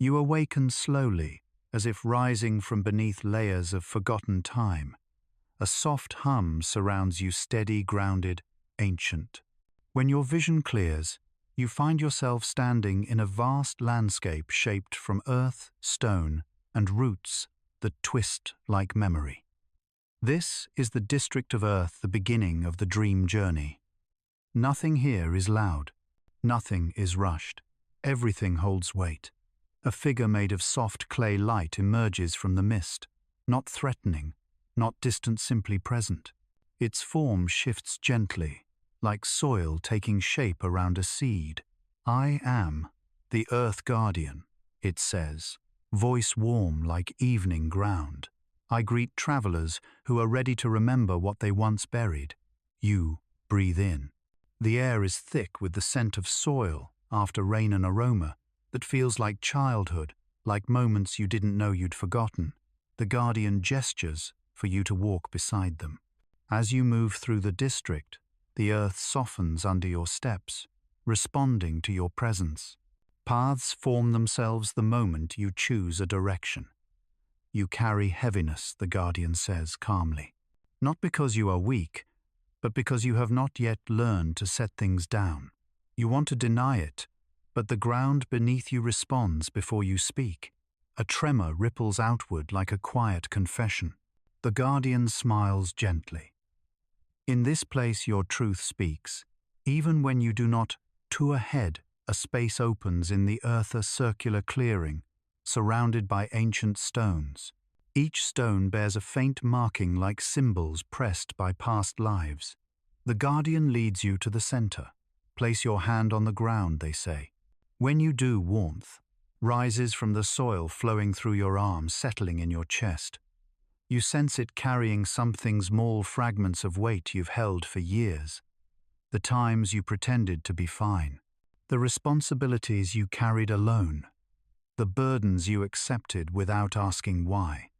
You awaken slowly, as if rising from beneath layers of forgotten time. A soft hum surrounds you, steady, grounded, ancient. When your vision clears, you find yourself standing in a vast landscape shaped from earth, stone, and roots that twist like memory. This is the district of Earth, the beginning of the dream journey. Nothing here is loud. Nothing is rushed. Everything holds weight. A figure made of soft clay light emerges from the mist, not threatening, not distant, simply present. Its form shifts gently, like soil taking shape around a seed. "I am the Earth Guardian," it says, voice warm like evening ground. "I greet travelers who are ready to remember what they once buried." You breathe in. The air is thick with the scent of soil after rain, an aroma that feels like childhood, like moments you didn't know you'd forgotten. The Guardian gestures for you to walk beside them. As you move through the district, the earth softens under your steps, responding to your presence. Paths form themselves the moment you choose a direction. You carry heaviness, the Guardian says calmly. Not because you are weak, but because you have not yet learned to set things down. You want to deny it, but the ground beneath you responds before you speak. A tremor ripples outward like a quiet confession. The Guardian smiles gently. In this place your truth speaks. Even when you do not, to ahead, a space opens in the earth, a circular clearing, surrounded by ancient stones. Each stone bears a faint marking like symbols pressed by past lives. The Guardian leads you to the center. Place your hand on the ground, they say. When you do, warmth rises from the soil, flowing through your arms, settling in your chest. You sense it carrying something small, fragments of weight you've held for years. The times you pretended to be fine. The responsibilities you carried alone. The burdens you accepted without asking why.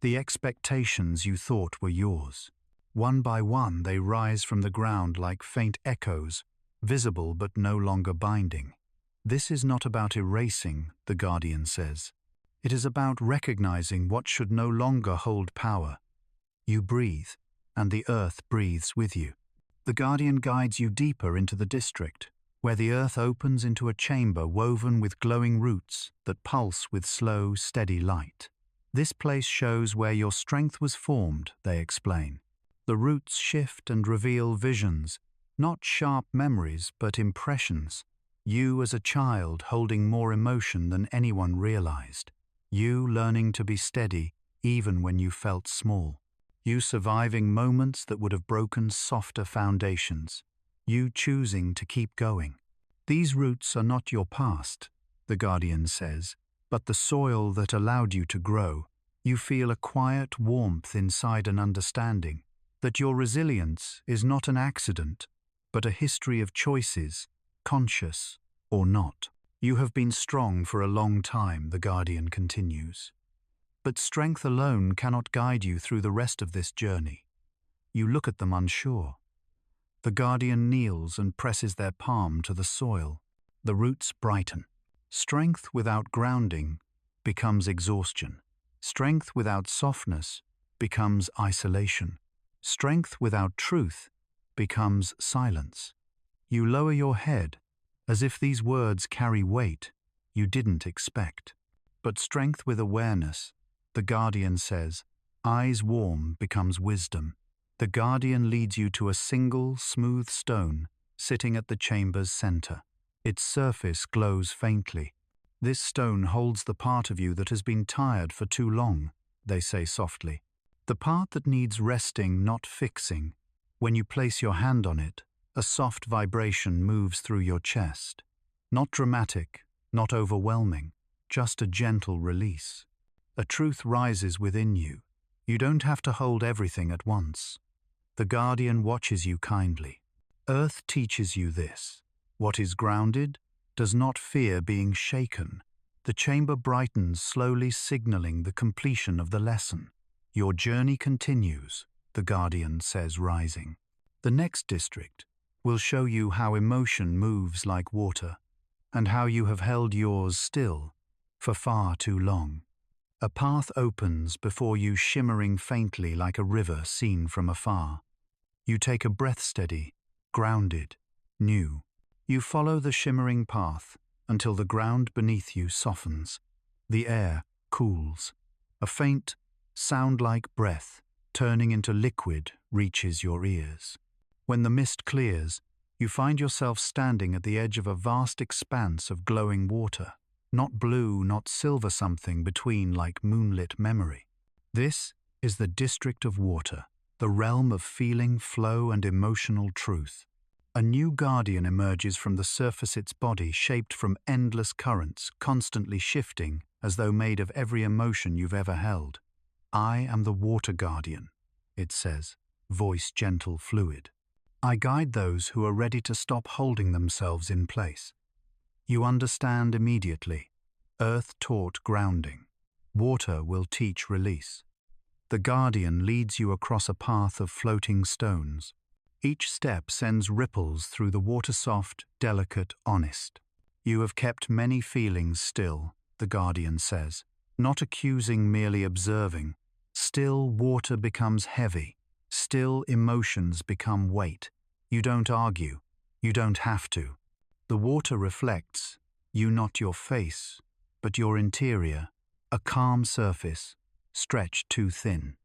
The expectations you thought were yours. One by one they rise from the ground like faint echoes, visible but no longer binding. This is not about erasing, the Guardian says. It is about recognizing what should no longer hold power. You breathe, and the earth breathes with you. The Guardian guides you deeper into the district, where the earth opens into a chamber woven with glowing roots that pulse with slow, steady light. This place shows where your strength was formed, they explain. The roots shift and reveal visions, not sharp memories, but impressions. You as a child holding more emotion than anyone realized. You learning to be steady even when you felt small. You surviving moments that would have broken softer foundations. You choosing to keep going. These roots are not your past, the Guardian says, but the soil that allowed you to grow. You feel a quiet warmth inside, an understanding that your resilience is not an accident, but a history of choices, conscious or not. You have been strong for a long time, the Guardian continues. But strength alone cannot guide you through the rest of this journey. You look at them unsure. The Guardian kneels and presses their palm to the soil. The roots brighten. Strength without grounding becomes exhaustion. Strength without softness becomes isolation. Strength without truth becomes silence. You lower your head, as if these words carry weight you didn't expect. But strength with awareness, the Guardian says, eyes warm, becomes wisdom. The Guardian leads you to a single, smooth stone sitting at the chamber's center. Its surface glows faintly. This stone holds the part of you that has been tired for too long, they say softly. The part that needs resting, not fixing. When you place your hand on it, a soft vibration moves through your chest. Not dramatic, not overwhelming, just a gentle release. A truth rises within you. You don't have to hold everything at once. The Guardian watches you kindly. Earth teaches you this. What is grounded does not fear being shaken. The chamber brightens, slowly signaling the completion of the lesson. Your journey continues, the Guardian says, rising. The next district will show you how emotion moves like water, and how you have held yours still for far too long. A path opens before you, shimmering faintly like a river seen from afar. You take a breath, steady, grounded, new. You follow the shimmering path until the ground beneath you softens. The air cools. A faint, sound-like breath, turning into liquid, reaches your ears. When the mist clears, you find yourself standing at the edge of a vast expanse of glowing water. Not blue, not silver, something between, like moonlit memory. This is the district of water, the realm of feeling, flow, and emotional truth. A new guardian emerges from the surface, its body shaped from endless currents, constantly shifting, as though made of every emotion you've ever held. I am the water guardian, it says, voice gentle, fluid. I guide those who are ready to stop holding themselves in place. You understand immediately. Earth taught grounding. Water will teach release. The guardian leads you across a path of floating stones. Each step sends ripples through the water, soft, delicate, honest. You have kept many feelings still, the guardian says, not accusing, merely observing. Still, water becomes heavy. Still, emotions become weight. You don't argue. You don't have to. The water reflects, you, not your face, but your interior, a calm surface, stretched too thin.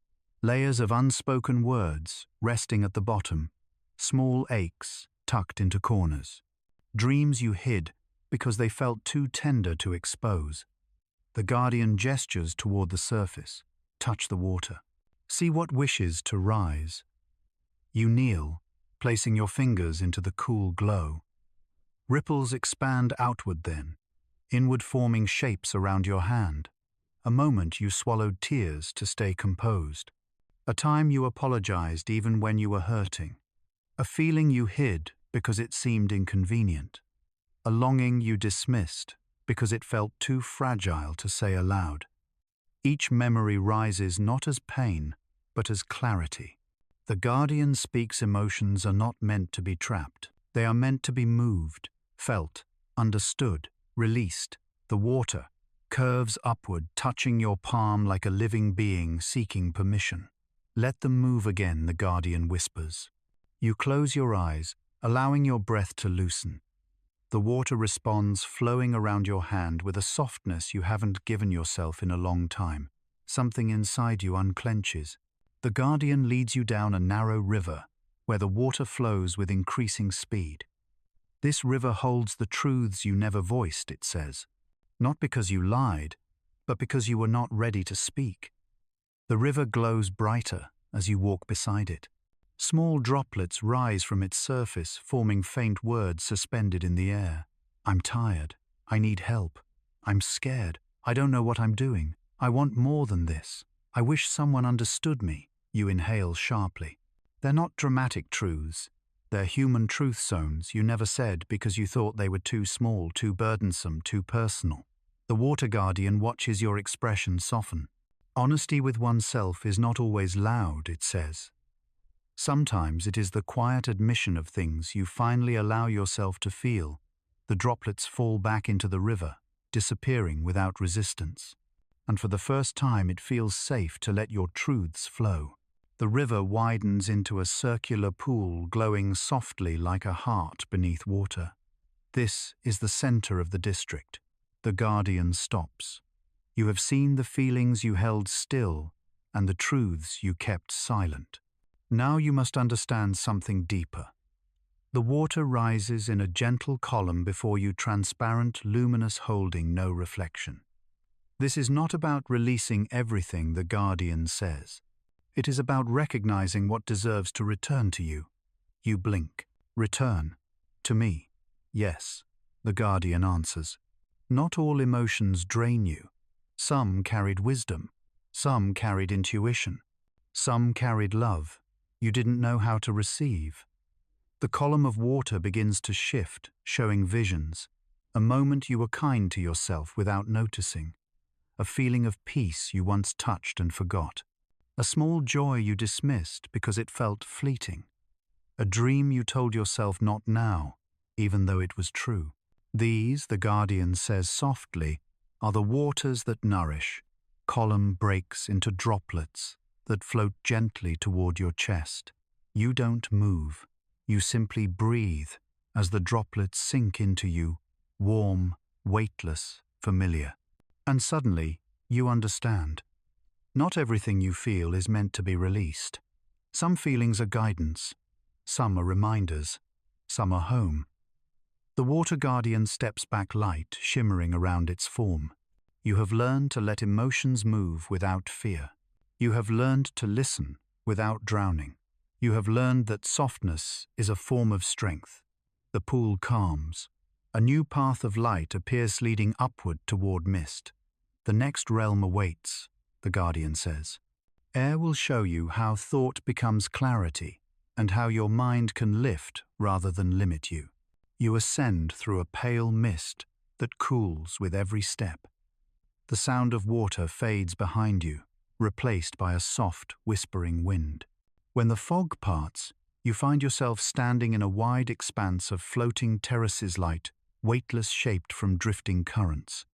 Layers of unspoken words resting at the bottom, small aches tucked into corners. Dreams you hid because they felt too tender to expose. The guardian gestures toward the surface, touch the water. See what wishes to rise. You kneel, placing your fingers into the cool glow. Ripples expand outward then, inward forming shapes around your hand. A moment you swallowed tears to stay composed. A time you apologized even when you were hurting. A feeling you hid because it seemed inconvenient. A longing you dismissed because it felt too fragile to say aloud. Each memory rises not as pain, but as clarity. The guardian speaks. Emotions are not meant to be trapped. They are meant to be moved, felt, understood, released. The water curves upward, touching your palm like a living being seeking permission. Let them move again, the guardian whispers. You close your eyes, allowing your breath to loosen. The water responds, flowing around your hand with a softness you haven't given yourself in a long time. Something inside you unclenches. The guardian leads you down a narrow river, where the water flows with increasing speed. This river holds the truths you never voiced, it says. Not because you lied, but because you were not ready to speak. The river glows brighter as you walk beside it. Small droplets rise from its surface, forming faint words suspended in the air. I'm tired. I need help. I'm scared. I don't know what I'm doing. I want more than this. I wish someone understood me. You inhale sharply. They're not dramatic truths. They're human truth zones you never said because you thought they were too small, too burdensome, too personal. The water guardian watches your expression soften. Honesty with oneself is not always loud, it says. Sometimes it is the quiet admission of things you finally allow yourself to feel. The droplets fall back into the river, disappearing without resistance. And for the first time it feels safe to let your truths flow. The river widens into a circular pool, glowing softly like a heart beneath water. This is the center of the district. The guardian stops. You have seen the feelings you held still and the truths you kept silent. Now you must understand something deeper. The water rises in a gentle column before you, transparent, luminous, holding no reflection. This is not about releasing everything, the guardian says. It is about recognizing what deserves to return to you. You blink. Return. To me. Yes, the guardian answers. Not all emotions drain you. Some carried wisdom. Some carried intuition. Some carried love you didn't know how to receive. The column of water begins to shift, showing visions. A moment you were kind to yourself without noticing. A feeling of peace you once touched and forgot. A small joy you dismissed because it felt fleeting. A dream you told yourself not now, even though it was true. These, the guardian says softly, are the waters that nourish. Column breaks into droplets that float gently toward your chest. You don't move. You simply breathe as the droplets sink into you, warm, weightless, familiar. And suddenly, you understand. Not everything you feel is meant to be released. Some feelings are guidance. Some are reminders. Some are home. The water guardian steps back light, shimmering around its form. You have learned to let emotions move without fear. You have learned to listen without drowning. You have learned that softness is a form of strength. The pool calms. A new path of light appears leading upward toward mist. The next realm awaits, the guardian says. Air will show you how thought becomes clarity and how your mind can lift rather than limit you. You ascend through a pale mist that cools with every step. The sound of water fades behind you, replaced by a soft, whispering wind. When the fog parts, you find yourself standing in a wide expanse of floating terraces light, weightless shaped from drifting currents.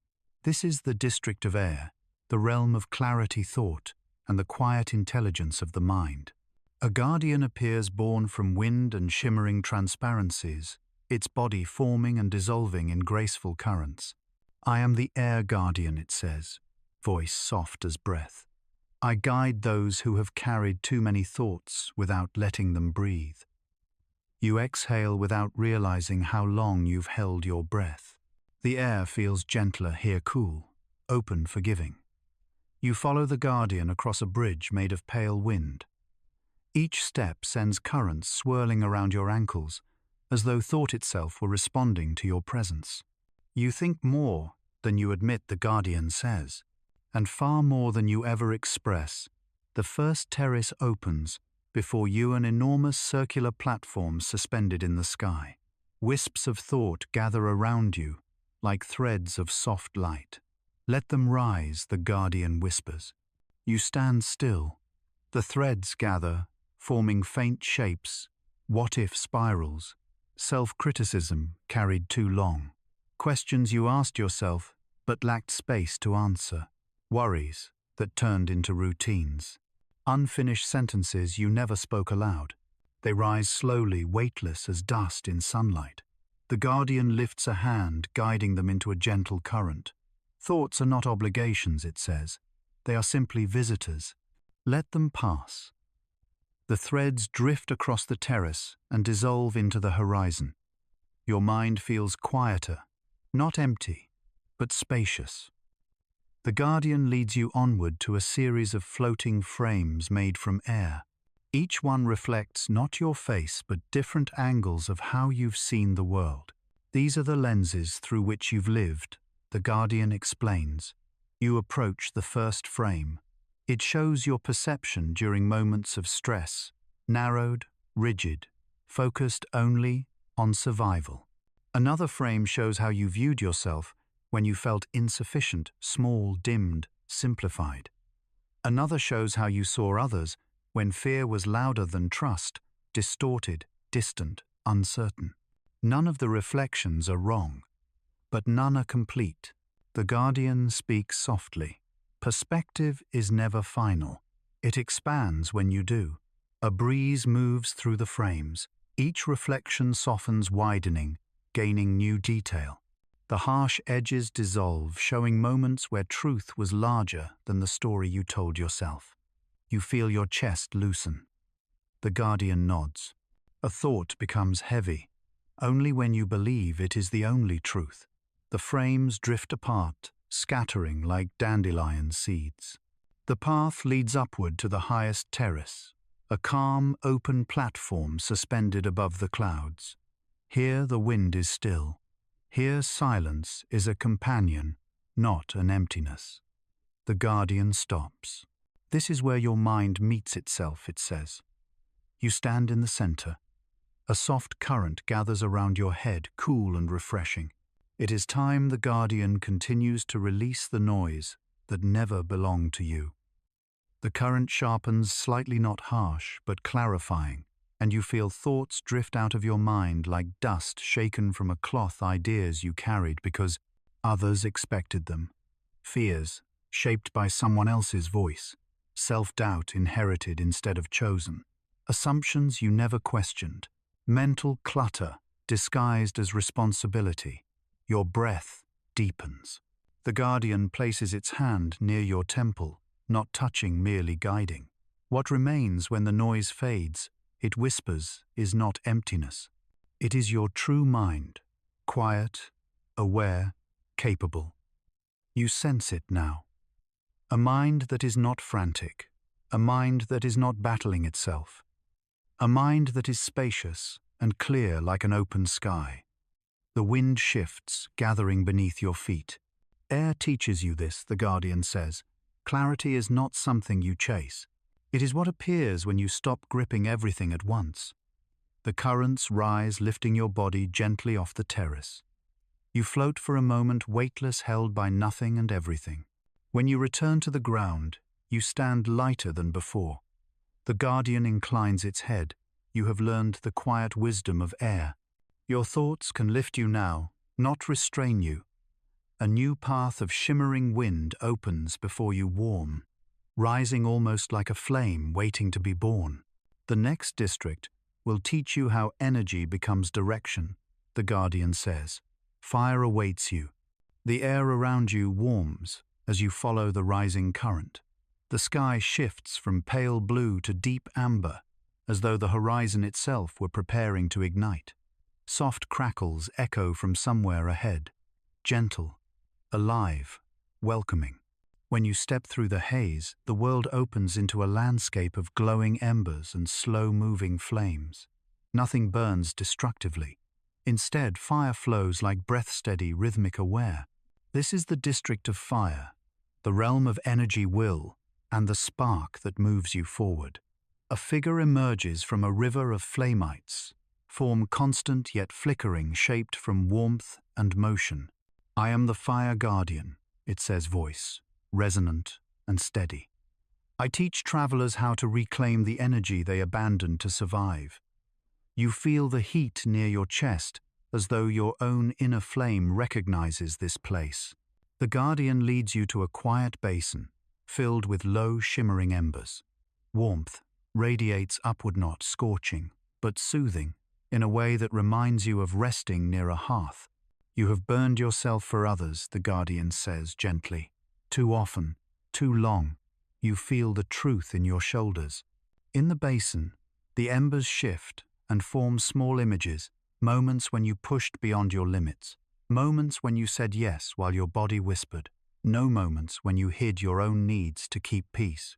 This is the district of air, the realm of clarity thought, and the quiet intelligence of the mind. A guardian appears born from wind and shimmering transparencies, its body forming and dissolving in graceful currents. I am the air guardian, it says, voice soft as breath. I guide those who have carried too many thoughts without letting them breathe. You exhale without realizing how long you've held your breath. The air feels gentler here, cool, open, forgiving. You follow the guardian across a bridge made of pale wind. Each step sends currents swirling around your ankles, as though thought itself were responding to your presence. You think more than you admit, the guardian says, and far more than you ever express. The first terrace opens, before you an enormous circular platform suspended in the sky. Wisps of thought gather around you, like threads of soft light. Let them rise, the guardian whispers. You stand still. The threads gather, forming faint shapes, what-if spirals, self-criticism carried too long, questions you asked yourself but lacked space to answer, worries that turned into routines, unfinished sentences you never spoke aloud. They rise slowly, weightless as dust in sunlight. The guardian lifts a hand, guiding them into a gentle current. Thoughts are not obligations, it says. They are simply visitors. Let them pass. The threads drift across the terrace and dissolve into the horizon. Your mind feels quieter, not empty, but spacious. The guardian leads you onward to a series of floating frames made from air. Each one reflects not your face, but different angles of how you've seen the world. These are the lenses through which you've lived, the guardian explains. You approach the first frame. It shows your perception during moments of stress, narrowed, rigid, focused only on survival. Another frame shows how you viewed yourself when you felt insufficient, small, dimmed, simplified. Another shows how you saw others when fear was louder than trust, distorted, distant, uncertain. None of the reflections are wrong, but none are complete. The guardian speaks softly. Perspective is never final. It expands when you do. A breeze moves through the frames. Each reflection softens, widening, gaining new detail. The harsh edges dissolve, showing moments where truth was larger than the story you told yourself. You feel your chest loosen. The guardian nods. A thought becomes heavy, only when you believe it is the only truth. The frames drift apart, scattering like dandelion seeds. The path leads upward to the highest terrace, a calm, open platform suspended above the clouds. Here the wind is still. Here silence is a companion, not an emptiness. The guardian stops. This is where your mind meets itself, it says. You stand in the center. A soft current gathers around your head, cool and refreshing. It is time the guardian continues to release the noise that never belonged to you. The current sharpens, slightly not harsh, but clarifying, and you feel thoughts drift out of your mind like dust shaken from a cloth, ideas you carried because others expected them. fears shaped by someone else's voice, self-doubt inherited instead of chosen, assumptions you never questioned, mental clutter disguised as responsibility. Your breath deepens. The guardian places its hand near your temple, not touching, merely guiding. What remains when the noise fades, it whispers, is not emptiness. It is your true mind, quiet, aware, capable. You sense it now. A mind that is not frantic, a mind that is not battling itself, a mind that is spacious and clear like an open sky. The wind shifts, gathering beneath your feet. Air teaches you this, the guardian says. Clarity is not something you chase. It is what appears when you stop gripping everything at once. The currents rise, lifting your body gently off the terrace. You float for a moment, weightless, held by nothing and everything. When you return to the ground, you stand lighter than before. The guardian inclines its head. You have learned the quiet wisdom of air. Your thoughts can lift you now, not restrain you. A new path of shimmering wind opens before you, warm, rising almost like a flame waiting to be born. The next district will teach you how energy becomes direction, the guardian says. Fire awaits you. The air around you warms as you follow the rising current. The sky shifts from pale blue to deep amber, as though the horizon itself were preparing to ignite. Soft crackles echo from somewhere ahead, gentle, alive, welcoming. When you step through the haze, the world opens into a landscape of glowing embers and slow-moving flames. Nothing burns destructively. Instead, fire flows like breath-steady, rhythmic aware. This is the district of fire, the realm of energy will, and the spark that moves you forward. A figure emerges from a river of flamites, form constant yet flickering, shaped from warmth and motion. I am the fire guardian, it says, voice, resonant and steady. I teach travelers how to reclaim the energy they abandoned to survive. You feel the heat near your chest, as though your own inner flame recognizes this place. The guardian leads you to a quiet basin, filled with low, shimmering embers. Warmth radiates upward, not scorching, but soothing, in a way that reminds you of resting near a hearth. You have burned yourself for others, the guardian says gently. Too often, too long, you feel the truth in your shoulders. In the basin, the embers shift and form small images, moments when you pushed beyond your limits, moments when you said yes while your body whispered, no moments when you hid your own needs to keep peace.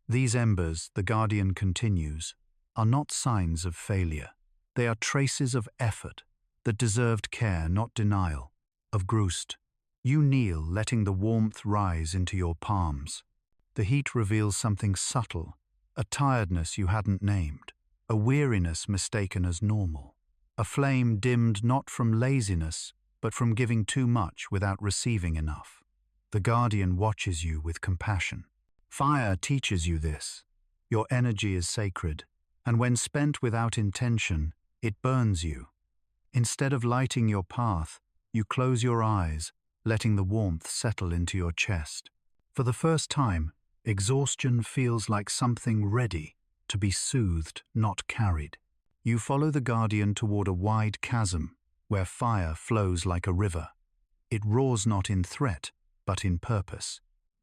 These embers, the guardian continues, are not signs of failure. They are traces of effort that deserved care, not denial, of grust. You kneel, letting the warmth rise into your palms. The heat reveals something subtle, a tiredness you hadn't named, a weariness mistaken as normal, a flame dimmed not from laziness, but from giving too much without receiving enough. The guardian watches you with compassion. Fire teaches you this. Your energy is sacred, and when spent without intention, it burns you. Instead of lighting your path, you close your eyes, letting the warmth settle into your chest. For the first time, exhaustion feels like something ready to be soothed, not carried. You follow the guardian toward a wide chasm where fire flows like a river. It roars not in threat, but in purpose.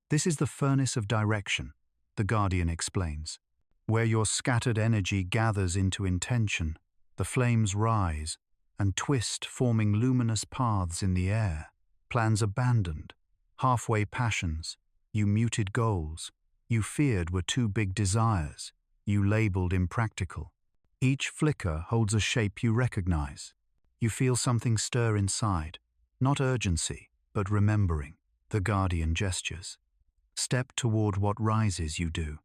This is the furnace of direction, the guardian explains. Where your scattered energy gathers into intention, the flames rise and twist, forming luminous paths in the air. Plans abandoned, halfway passions, you muted goals, you feared were too big desires, you labeled impractical. Each flicker holds a shape you recognize. You feel something stir inside, not urgency, but remembering. The guardian gestures. Step toward what rises, you do.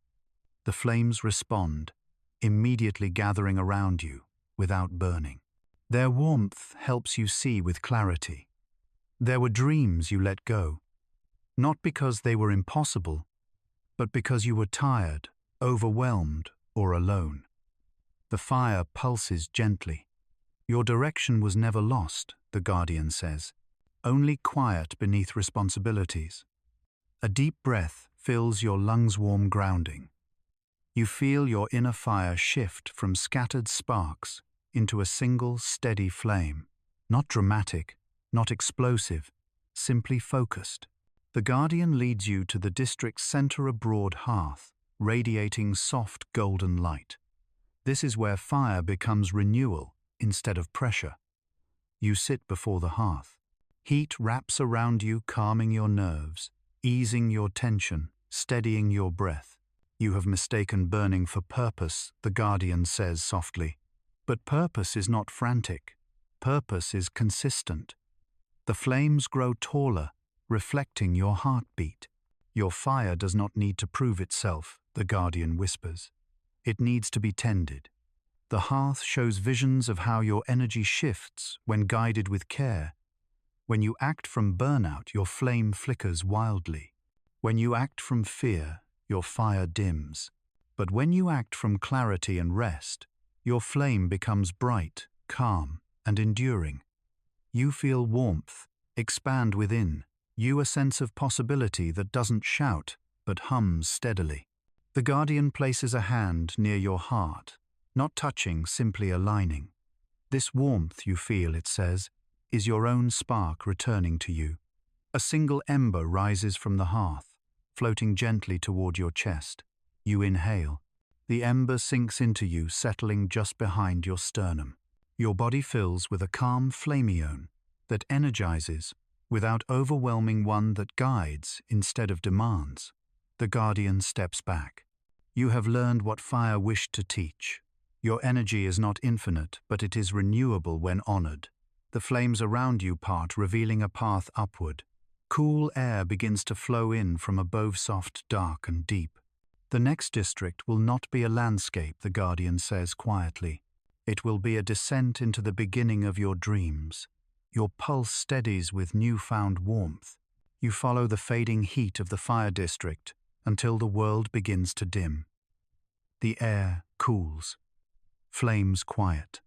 The flames respond, immediately gathering around you without burning. Their warmth helps you see with clarity. There were dreams you let go, not because they were impossible, but because you were tired, overwhelmed, or alone. The fire pulses gently. Your direction was never lost, the guardian says, only quiet beneath responsibilities. A deep breath fills your lungs, warm grounding. You feel your inner fire shift from scattered sparks into a single steady flame. Not dramatic, not explosive, simply focused. The Guardian leads you to the district's center, a broad hearth, radiating soft golden light. This is where fire becomes renewal instead of pressure. You sit before the hearth. Heat wraps around you, calming your nerves, easing your tension, steadying your breath. You have mistaken burning for purpose, the Guardian says softly. But purpose is not frantic. Purpose is consistent. The flames grow taller, reflecting your heartbeat. Your fire does not need to prove itself, the Guardian whispers. It needs to be tended. The hearth shows visions of how your energy shifts when guided with care. When you act from burnout, your flame flickers wildly. When you act from fear, your fire dims. But when you act from clarity and rest, your flame becomes bright, calm, and enduring. You feel warmth expand within, you a sense of possibility that doesn't shout, but hums steadily. The Guardian places a hand near your heart, not touching, simply aligning. This warmth you feel, it says, is your own spark returning to you. A single ember rises from the hearth, floating gently toward your chest. You inhale. The ember sinks into you, settling just behind your sternum. Your body fills with a calm flamione that energizes without overwhelming, one that guides instead of demands. The Guardian steps back. You have learned what fire wished to teach. Your energy is not infinite, but it is renewable when honored. The flames around you part, revealing a path upward. Cool air begins to flow in from above, soft, dark, and deep. The next district will not be a landscape, the Guardian says quietly. It will be a descent into the beginning of your dreams. Your pulse steadies with newfound warmth. You follow the fading heat of the fire district until the world begins to dim. The air cools. Flames quiet.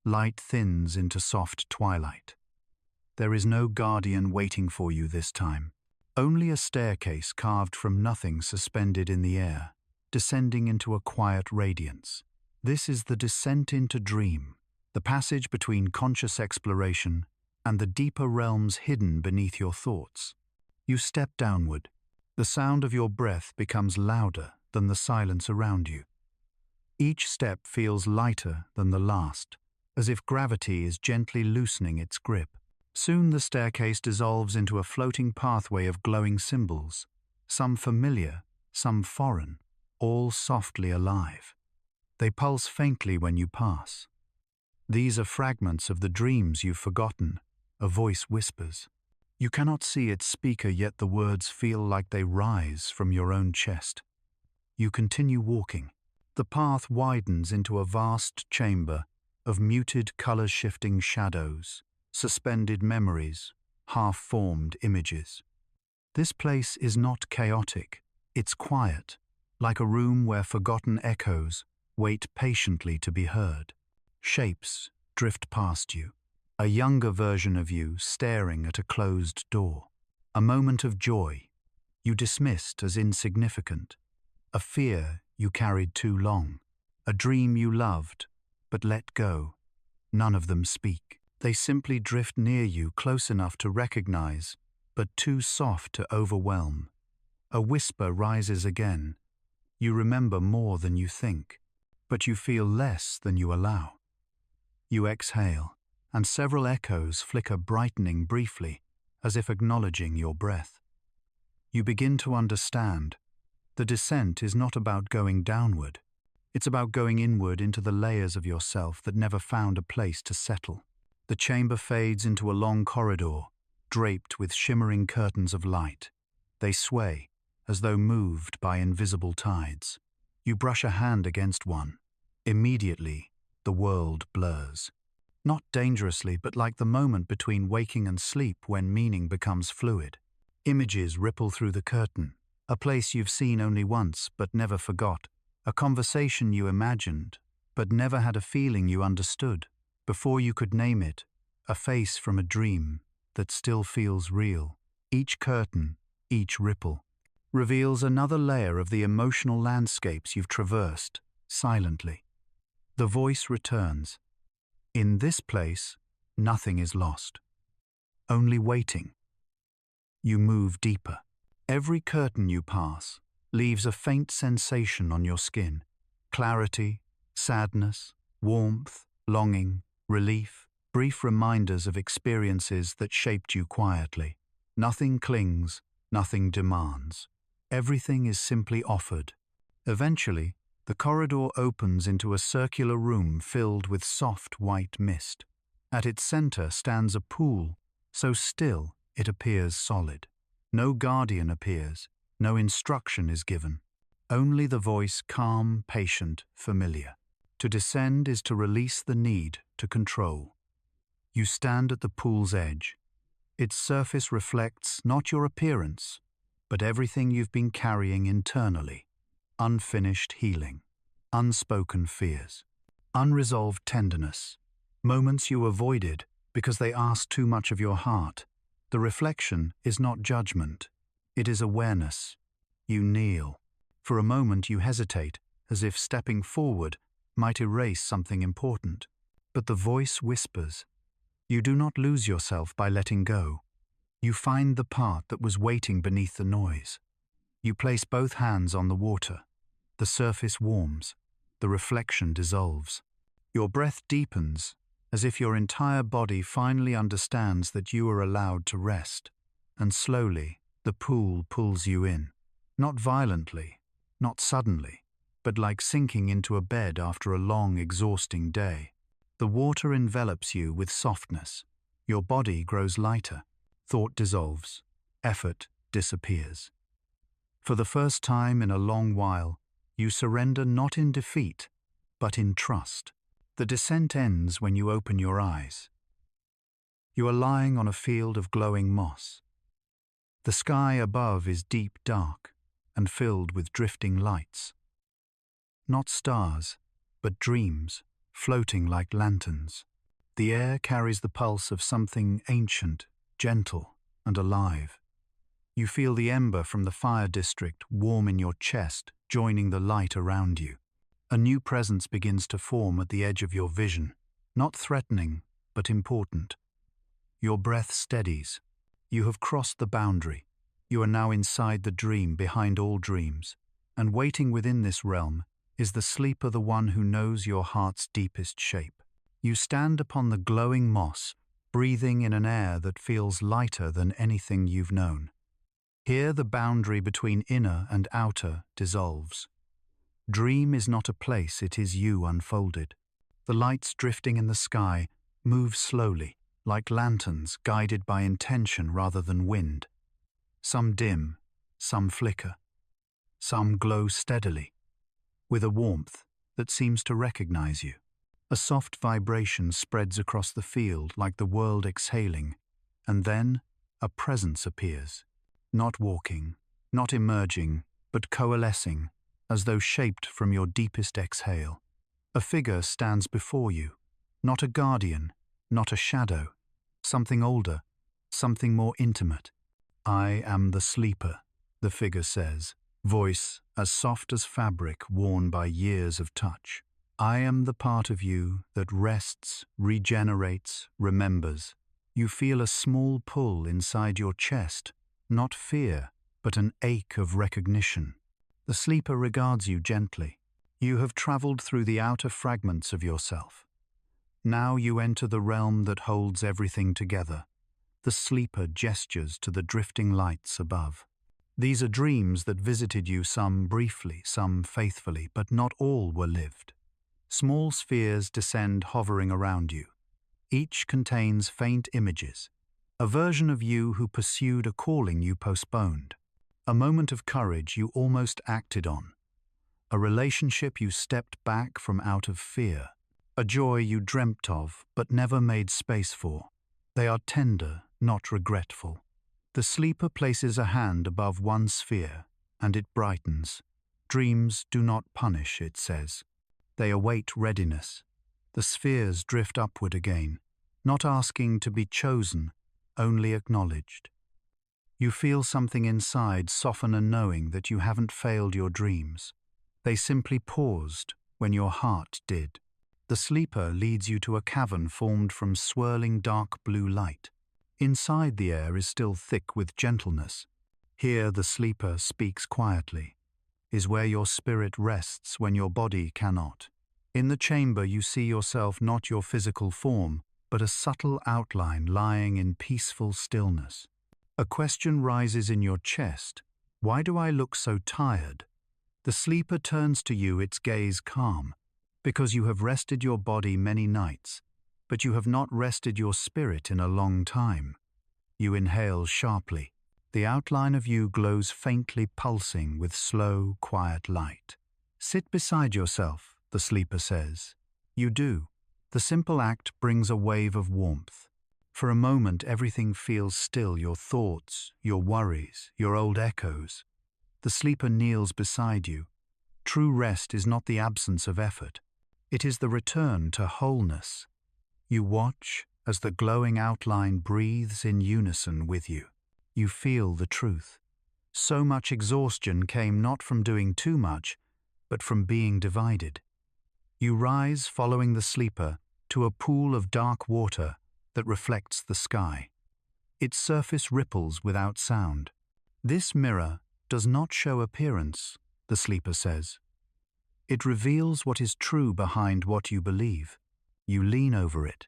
Light thins into soft twilight. There is no Guardian waiting for you this time. Only a staircase carved from nothing suspended in the air, descending into a quiet radiance. This is the descent into dream, the passage between conscious exploration and the deeper realms hidden beneath your thoughts. You step downward. The sound of your breath becomes louder than the silence around you. Each step feels lighter than the last, as if gravity is gently loosening its grip. Soon the staircase dissolves into a floating pathway of glowing symbols, some familiar, some foreign, all softly alive. They pulse faintly when you pass. These are fragments of the dreams you've forgotten, a voice whispers. You cannot see its speaker, yet the words feel like they rise from your own chest. You continue walking. The path widens into a vast chamber of muted, color-shifting shadows, suspended memories, half-formed images. This place is not chaotic. It's quiet, like a room where forgotten echoes wait patiently to be heard. Shapes drift past you. A younger version of you staring at a closed door. A moment of joy you dismissed as insignificant. A fear you carried too long. A dream you loved but let go. None of them speak. They simply drift near you, close enough to recognize, but too soft to overwhelm. A whisper rises again. You remember more than you think, but you feel less than you allow. You exhale, and several echoes flicker, brightening briefly, as if acknowledging your breath. You begin to understand. The descent is not about going downward. It's about going inward into the layers of yourself that never found a place to settle. The chamber fades into a long corridor, draped with shimmering curtains of light. They sway, as though moved by invisible tides. You brush a hand against one. Immediately, the world blurs. Not dangerously, but like the moment between waking and sleep when meaning becomes fluid. Images ripple through the curtain, a place you've seen only once but never forgot, a conversation you imagined but never had a feeling you understood. Before you could name it, a face from a dream that still feels real. Each curtain, Each ripple reveals another layer of the emotional landscapes you've traversed, silently. The voice returns. In this place, nothing is lost. Only waiting. You move deeper. Every curtain you pass leaves a faint sensation on your skin. Clarity, sadness, warmth, longing, relief, brief reminders of experiences that shaped you quietly. Nothing clings, nothing demands. Everything is simply offered. Eventually, the corridor opens into a circular room filled with soft white mist. At its center stands a pool, so still it appears solid. No guardian appears, no instruction is given. Only the voice calm, patient, familiar. To descend is to release the need to control. You stand at the pool's edge. Its surface reflects not your appearance, but everything you've been carrying internally. Unfinished healing, unspoken fears, unresolved tenderness, moments you avoided because they asked too much of your heart. The reflection is not judgment, it is awareness. You kneel. For a moment you hesitate, as if stepping forward might erase something important. But the voice whispers. You do not lose yourself by letting go. You find the part that was waiting beneath the noise. You place both hands on the water. The surface warms. The reflection dissolves. Your breath deepens, as if your entire body finally understands that you are allowed to rest. And slowly, the pool pulls you in. Not violently, not suddenly, but like sinking into a bed after a long, exhausting day. The water envelops you with softness. Your body grows lighter. Thought dissolves. Effort disappears. For the first time in a long while, you surrender not in defeat, but in trust. The descent ends when you open your eyes. You are lying on a field of glowing moss. The sky above is deep dark and filled with drifting lights. Not stars, but dreams, floating like lanterns. The air carries the pulse of something ancient, gentle, and alive. You feel the ember from the fire district warm in your chest, joining the light around you. A new presence begins to form at the edge of your vision, not threatening, but important. Your breath steadies. You have crossed the boundary. You are now inside the dream behind all dreams, and waiting within this realm is the sleeper, the one who knows your heart's deepest shape. You stand upon the glowing moss, breathing in an air that feels lighter than anything you've known. Here the boundary between inner and outer dissolves. Dream is not a place, it is you unfolded. The lights drifting in the sky move slowly, like lanterns guided by intention rather than wind. Some dim, some flicker. Some glow steadily, with a warmth that seems to recognize you. A soft vibration spreads across the field like the world exhaling, and then a presence appears. Not walking, not emerging, but coalescing, as though shaped from your deepest exhale. A figure stands before you, not a guardian, not a shadow, something older, something more intimate. I am the sleeper, the figure says, voice as soft as fabric worn by years of touch. I am the part of you that rests, regenerates, remembers. You feel a small pull inside your chest, not fear, but an ache of recognition. The sleeper regards you gently. You have traveled through the outer fragments of yourself. Now you enter the realm that holds everything together. The sleeper gestures to the drifting lights above. These are dreams that visited you, some briefly, some faithfully, but not all were lived. Small spheres descend hovering around you. Each contains faint images. A version of you who pursued a calling you postponed. A moment of courage you almost acted on. A relationship you stepped back from out of fear. A joy you dreamt of but never made space for. They are tender, not regretful. The sleeper places a hand above one sphere, and it brightens. Dreams do not punish, it says. They await readiness. The spheres drift upward again, not asking to be chosen, only acknowledged. You feel something inside soften a knowing that you haven't failed your dreams. They simply paused when your heart did. The sleeper leads you to a cavern formed from swirling dark blue light. Inside, the air is still thick with gentleness. Here the sleeper speaks quietly, is where your spirit rests when your body cannot. In the chamber you see yourself not your physical form, but a subtle outline lying in peaceful stillness. A question rises in your chest. Why do I look so tired? The sleeper turns to you, its gaze calm. Because you have rested your body many nights, but you have not rested your spirit in a long time. You inhale sharply. The outline of you glows faintly, pulsing with slow, quiet light. Sit beside yourself, the sleeper says. You do. The simple act brings a wave of warmth. For a moment everything feels still, your thoughts, your worries, your old echoes. The sleeper kneels beside you. True rest is not the absence of effort. It is the return to wholeness. You watch as the glowing outline breathes in unison with you. You feel the truth. So much exhaustion came not from doing too much, but from being divided. You rise, following the sleeper, to a pool of dark water that reflects the sky. Its surface ripples without sound. This mirror does not show appearance, the sleeper says. It reveals what is true behind what you believe. You lean over it.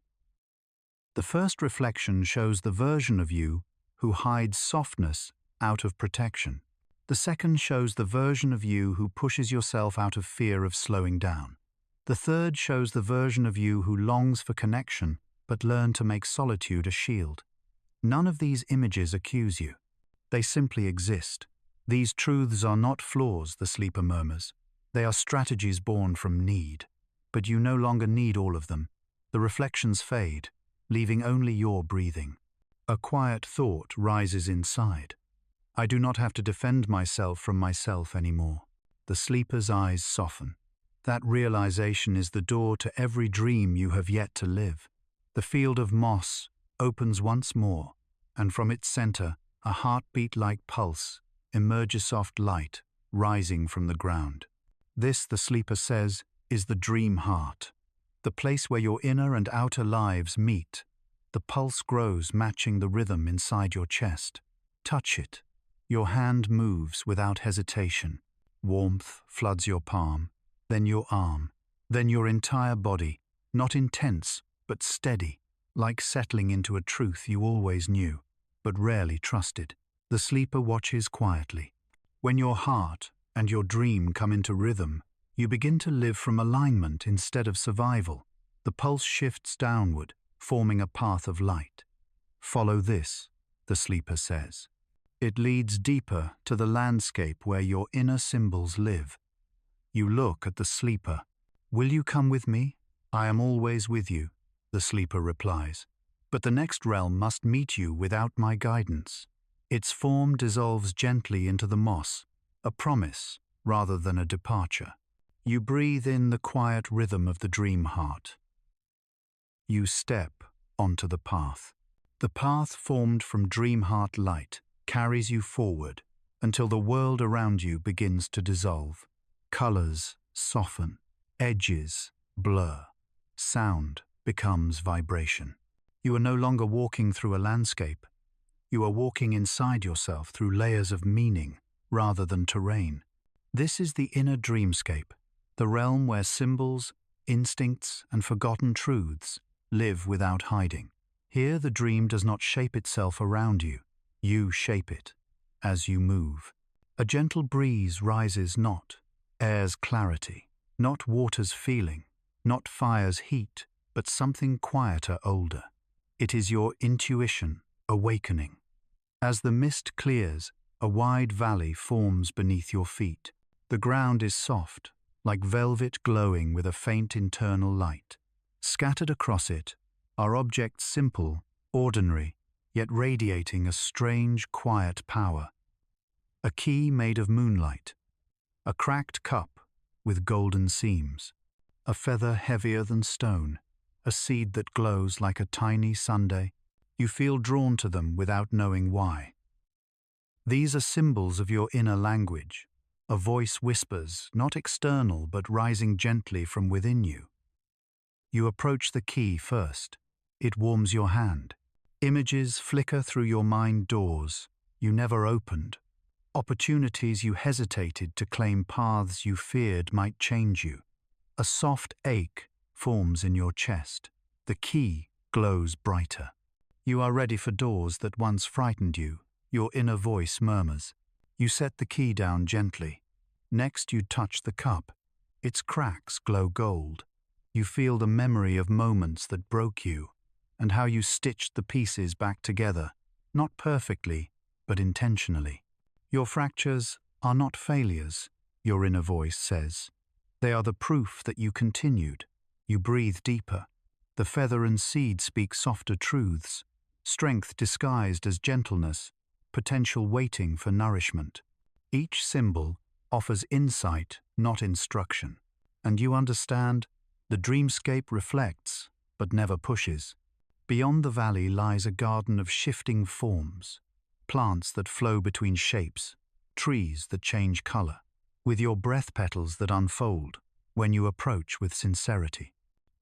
The first reflection shows the version of you who hides softness out of protection. The second shows the version of you who pushes yourself out of fear of slowing down. The third shows the version of you who longs for connection but learned to make solitude a shield. None of these images accuse you. They simply exist. These truths are not flaws, the sleeper murmurs. They are strategies born from need. But you no longer need all of them. The reflections fade, leaving only your breathing. A quiet thought rises inside. I do not have to defend myself from myself anymore. The sleeper's eyes soften. That realization is the door to every dream you have yet to live. The field of moss opens once more, and from its center, a heartbeat-like pulse emerges, soft light rising from the ground. This, the sleeper says, is the dream heart, the place where your inner and outer lives meet. The pulse grows, matching the rhythm inside your chest. Touch it. Your hand moves without hesitation. Warmth floods your palm, then your arm, then your entire body, not intense, but steady, like settling into a truth you always knew, but rarely trusted. The sleeper watches quietly. When your heart and your dream come into rhythm, you begin to live from alignment instead of survival. The pulse shifts downward, forming a path of light. Follow this, the sleeper says. It leads deeper to the landscape where your inner symbols live. You look at the sleeper. Will you come with me? I am always with you, the sleeper replies. But the next realm must meet you without my guidance. Its form dissolves gently into the moss, a promise rather than a departure. You breathe in the quiet rhythm of the dream heart. You step onto the path. The path formed from dream heart light carries you forward until the world around you begins to dissolve. Colors soften, edges blur, sound becomes vibration. You are no longer walking through a landscape. You are walking inside yourself through layers of meaning rather than terrain. This is the inner dreamscape, the realm where symbols, instincts, and forgotten truths live without hiding. Here the dream does not shape itself around you. You shape it as you move. A gentle breeze rises, not air's clarity, not water's feeling, not fire's heat, but something quieter, older. It is your intuition awakening. As the mist clears, a wide valley forms beneath your feet. The ground is soft, like velvet glowing with a faint internal light. Scattered across it are objects simple, ordinary, yet radiating a strange, quiet power. A key made of moonlight, a cracked cup with golden seams, a feather heavier than stone, a seed that glows like a tiny sundae. You feel drawn to them without knowing why. These are symbols of your inner language. A voice whispers, not external but rising gently from within you. You approach the key first. It warms your hand. Images flicker through your mind doors you never opened. Opportunities you hesitated to claim, paths you feared might change you. A soft ache forms in your chest. The key glows brighter. You are ready for doors that once frightened you. Your inner voice murmurs. You set the key down gently. Next you touch the cup. Its cracks glow gold. You feel the memory of moments that broke you, and how you stitched the pieces back together, not perfectly, but intentionally. Your fractures are not failures, your inner voice says. They are the proof that you continued. You breathe deeper. The feather and seed speak softer truths. Strength disguised as gentleness, potential waiting for nourishment. Each symbol offers insight, not instruction. And you understand, the dreamscape reflects, but never pushes. Beyond the valley lies a garden of shifting forms, plants that flow between shapes, trees that change color, with your breath petals that unfold when you approach with sincerity.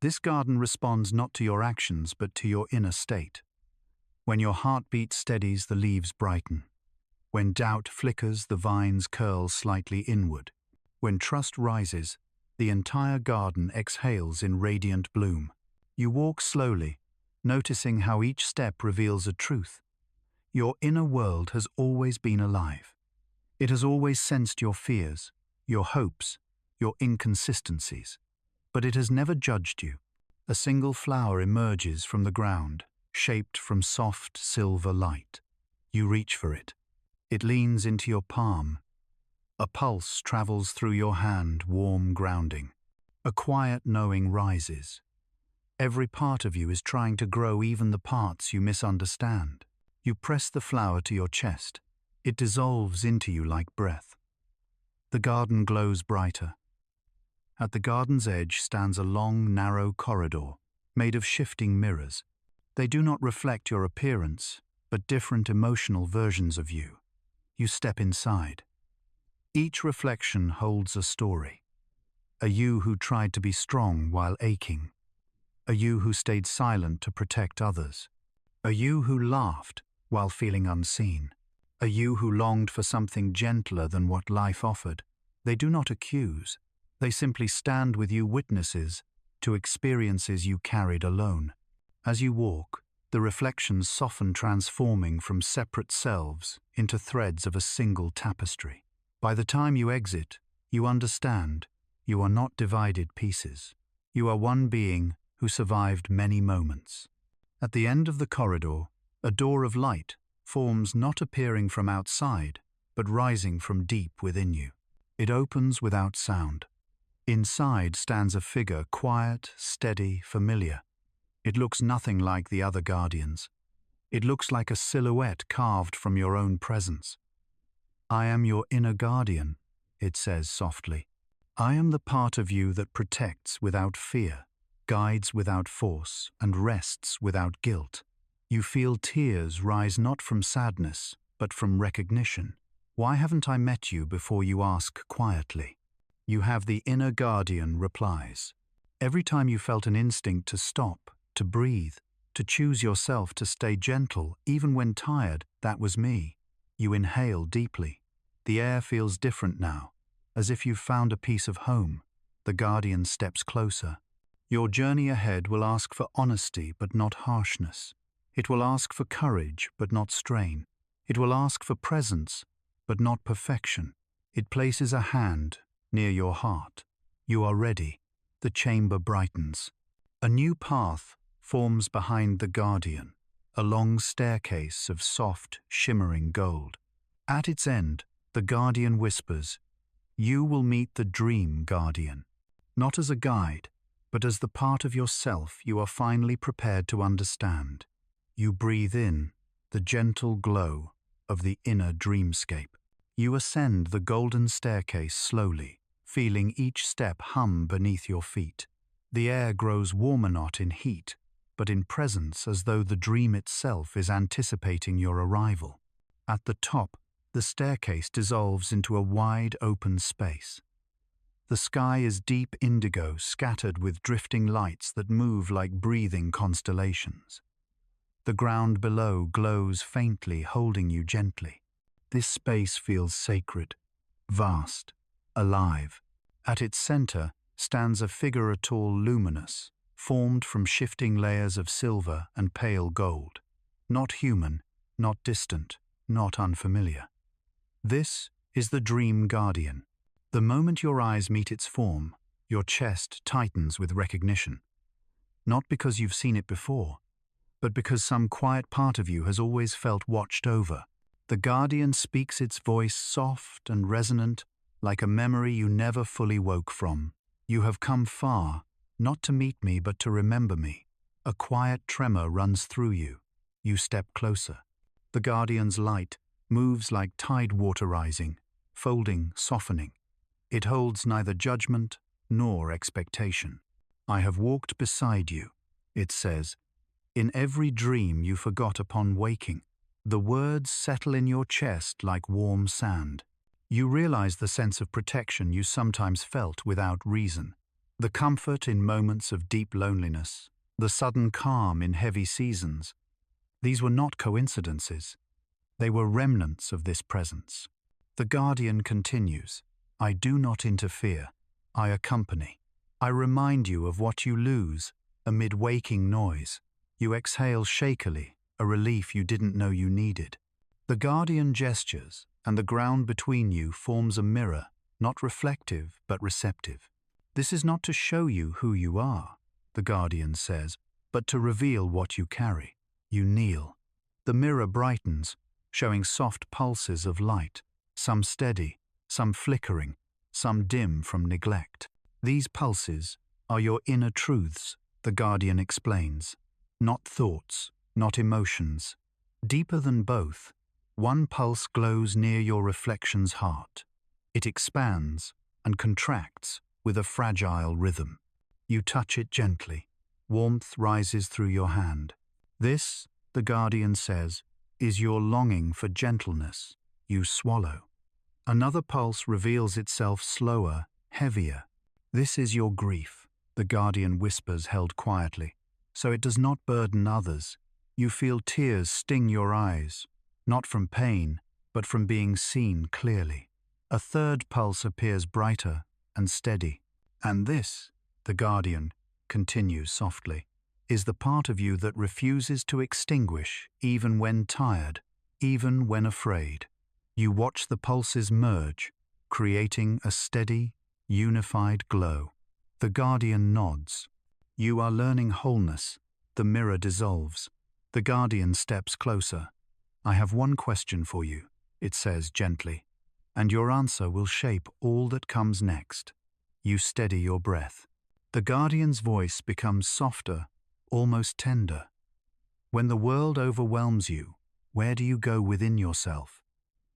This garden responds not to your actions but to your inner state. When your heartbeat steadies, the leaves brighten. When doubt flickers, the vines curl slightly inward. When trust rises, the entire garden exhales in radiant bloom. You walk slowly, noticing how each step reveals a truth. Your inner world has always been alive. It has always sensed your fears, your hopes, your inconsistencies. But it has never judged you. A single flower emerges from the ground, shaped from soft silver light. You reach for it. It leans into your palm. A pulse travels through your hand, warm grounding. A quiet knowing rises. Every part of you is trying to grow, even the parts you misunderstand. You press the flower to your chest. It dissolves into you like breath. The garden glows brighter. At the garden's edge stands a long, narrow corridor, made of shifting mirrors. They do not reflect your appearance, but different emotional versions of you. You step inside. Each reflection holds a story. A you who tried to be strong while aching. A you who stayed silent to protect others. A you who laughed while feeling unseen. A you who longed for something gentler than what life offered. They do not accuse. They simply stand with you, witnesses to experiences you carried alone. As you walk, the reflections soften, transforming from separate selves into threads of a single tapestry. By the time you exit, you understand you are not divided pieces. You are one being who survived many moments. At the end of the corridor, a door of light forms, not appearing from outside, but rising from deep within you. It opens without sound. Inside stands a figure, quiet, steady, familiar. It looks nothing like the other guardians. It looks like a silhouette carved from your own presence. I am your inner guardian, it says softly. I am the part of you that protects without fear, guides without force, and rests without guilt. You feel tears rise not from sadness, but from recognition. Why haven't I met you before, you ask quietly. You have the inner guardian replies. Every time you felt an instinct to stop, to breathe, to choose yourself, to stay gentle, even when tired, that was me. You inhale deeply. The air feels different now, as if you've found a piece of home. The guardian steps closer. Your journey ahead will ask for honesty but not harshness. It will ask for courage but not strain. It will ask for presence but not perfection. It places a hand near your heart. You are ready. The chamber brightens. A new path forms behind the guardian, a long staircase of soft, shimmering gold. At its end, the guardian whispers, "You will meet the dream guardian." Not as a guide, but as the part of yourself you are finally prepared to understand. You breathe in the gentle glow of the inner dreamscape. You ascend the golden staircase slowly, feeling each step hum beneath your feet. The air grows warmer, not in heat, but in presence, as though the dream itself is anticipating your arrival. At the top, The staircase dissolves into a wide open space. The sky is deep indigo scattered with drifting lights that move like breathing constellations. The ground below glows faintly, holding you gently. This space feels sacred, vast, alive. At its center stands a figure a tall luminous, formed from shifting layers of silver and pale gold. Not human, not distant, not unfamiliar. This is the Dream Guardian. The moment your eyes meet its form, your chest tightens with recognition. Not because you've seen it before, but because some quiet part of you has always felt watched over. The Guardian speaks its voice soft and resonant, like a memory you never fully woke from. You have come far, not to meet me but to remember me. A quiet tremor runs through you. You step closer. The Guardian's light moves like tide water rising, folding, softening. It holds neither judgment nor expectation. I have walked beside you, it says. In every dream you forgot upon waking. The words settle in your chest like warm sand. You realize the sense of protection you sometimes felt without reason. The comfort in moments of deep loneliness. The sudden calm in heavy seasons. These were not coincidences. They were remnants of this presence. The Guardian continues. I do not interfere. I accompany. I remind you of what you lose amid waking noise. You exhale shakily, a relief you didn't know you needed. The Guardian gestures, and the ground between you forms a mirror, not reflective but receptive. This is not to show you who you are, the Guardian says, but to reveal what you carry. You kneel. The mirror brightens, showing soft pulses of light, some steady, some flickering, some dim from neglect. These pulses are your inner truths, the Guardian explains. Not thoughts, not emotions. Deeper than both, one pulse glows near your reflection's heart. It expands and contracts with a fragile rhythm. You touch it gently. Warmth rises through your hand. This, the Guardian says, is your longing for gentleness. You swallow. Another pulse reveals itself slower, heavier. This is your grief, the Guardian whispers held quietly, so it does not burden others. You feel tears sting your eyes, not from pain, but from being seen clearly. A third pulse appears brighter and steady. And this, the Guardian continues softly, is the part of you that refuses to extinguish even when tired, even when afraid. You watch the pulses merge, creating a steady, unified glow. The Guardian nods. You are learning wholeness. The mirror dissolves. The Guardian steps closer. I have one question for you, it says gently, and your answer will shape all that comes next. You steady your breath. The Guardian's voice becomes softer, almost tender. When the world overwhelms you, where do you go within yourself?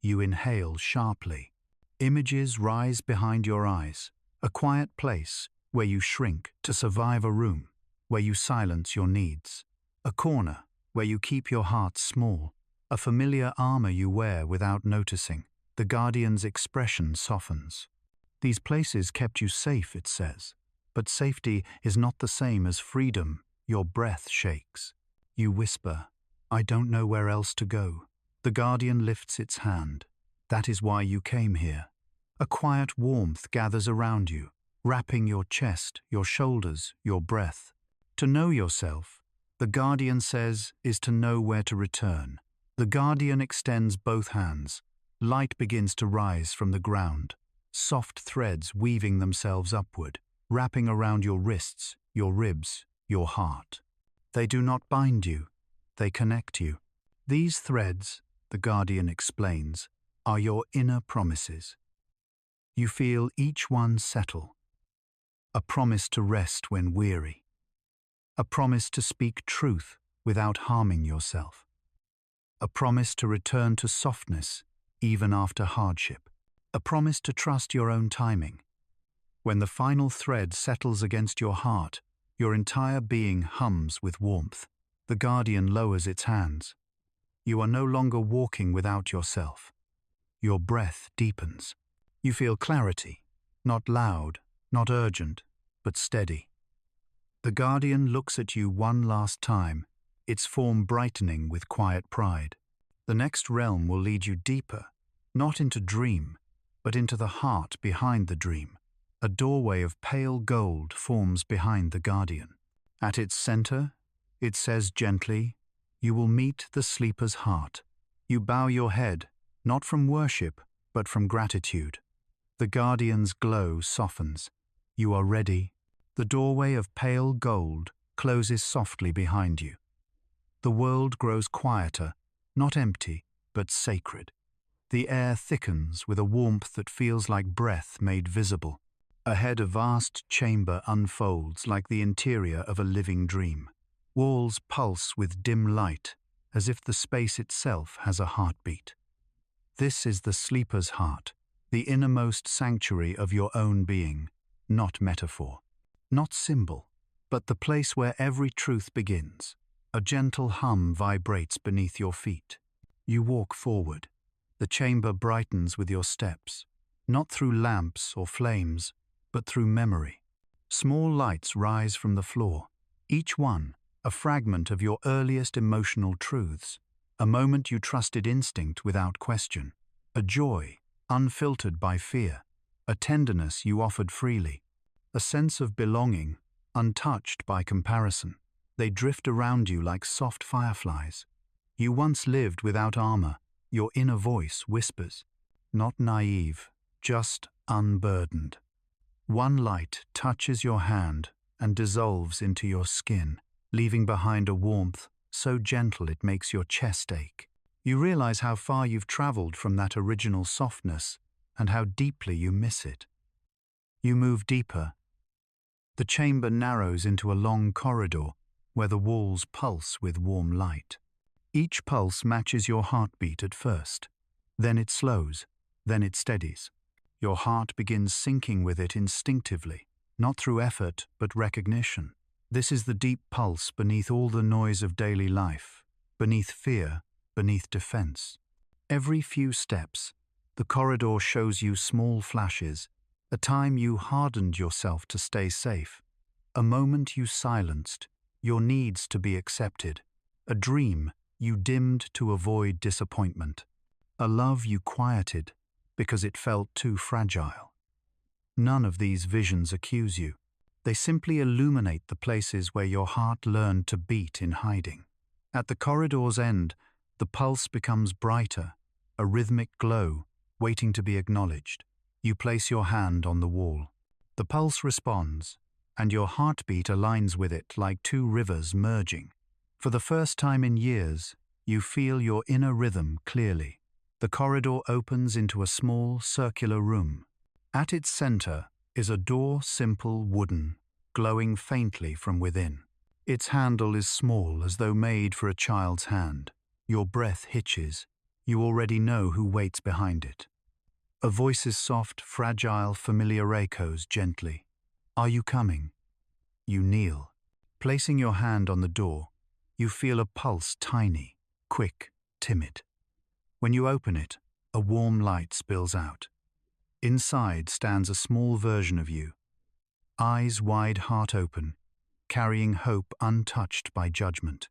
You inhale sharply. Images rise behind your eyes, a quiet place where you shrink to survive a room, where you silence your needs, a corner where you keep your heart small, a familiar armor you wear without noticing. The Guardian's expression softens. These places kept you safe, it says, but safety is not the same as freedom. Your breath shakes. You whisper, I don't know where else to go. The Guardian lifts its hand. That is why you came here. A quiet warmth gathers around you, wrapping your chest, your shoulders, your breath. To know yourself, the Guardian says, is to know where to return. The Guardian extends both hands. Light begins to rise from the ground, soft threads weaving themselves upward, wrapping around your wrists, your ribs, your heart. They do not bind you, they connect you. These threads, the Guardian explains, are your inner promises. You feel each one settle. A promise to rest when weary. A promise to speak truth without harming yourself. A promise to return to softness even after hardship. A promise to trust your own timing. When the final thread settles against your heart, your entire being hums with warmth. The Guardian lowers its hands. You are no longer walking without yourself. Your breath deepens. You feel clarity, not loud, not urgent, but steady. The guardian looks at you one last time, its form brightening with quiet pride. The next realm will lead you deeper, not into dream, but into the heart behind the dream. A doorway of pale gold forms behind the guardian. At its center, it says gently, "You will meet the sleeper's heart." You bow your head, not from worship, but from gratitude. The guardian's glow softens. You are ready. The doorway of pale gold closes softly behind you. The world grows quieter, not empty, but sacred. The air thickens with a warmth that feels like breath made visible. Ahead, a vast chamber unfolds like the interior of a living dream. Walls pulse with dim light, as if the space itself has a heartbeat. This is the sleeper's heart, the innermost sanctuary of your own being, not metaphor, not symbol, but the place where every truth begins. A gentle hum vibrates beneath your feet. You walk forward. The chamber brightens with your steps, not through lamps or flames, but through memory. Small lights rise from the floor, each one a fragment of your earliest emotional truths, a moment you trusted instinct without question, a joy unfiltered by fear, a tenderness you offered freely, a sense of belonging untouched by comparison. They drift around you like soft fireflies. You once lived without armor. Your inner voice whispers, not naive, just unburdened. One light touches your hand and dissolves into your skin, leaving behind a warmth so gentle it makes your chest ache. You realize how far you've traveled from that original softness and how deeply you miss it. You move deeper. The chamber narrows into a long corridor where the walls pulse with warm light. Each pulse matches your heartbeat at first. Then it slows, then it steadies. Your heart begins syncing with it instinctively, not through effort but recognition. This is the deep pulse beneath all the noise of daily life, beneath fear, beneath defense. Every few steps, the corridor shows you small flashes, a time you hardened yourself to stay safe, a moment you silenced, your needs to be accepted, a dream you dimmed to avoid disappointment, a love you quieted because it felt too fragile. None of these visions accuse you. They simply illuminate the places where your heart learned to beat in hiding. At the corridor's end, the pulse becomes brighter, a rhythmic glow waiting to be acknowledged. You place your hand on the wall. The pulse responds, and your heartbeat aligns with it like two rivers merging. For the first time in years, you feel your inner rhythm clearly. The corridor opens into a small, circular room. At its center is a door, simple, wooden, glowing faintly from within. Its handle is small, as though made for a child's hand. Your breath hitches. You already know who waits behind it. A voice's soft, fragile, familiar echoes gently. "Are you coming?" You kneel. Placing your hand on the door, you feel a pulse tiny, quick, timid. When you open it, a warm light spills out. Inside stands a small version of you, eyes wide, heart open, carrying hope untouched by judgment.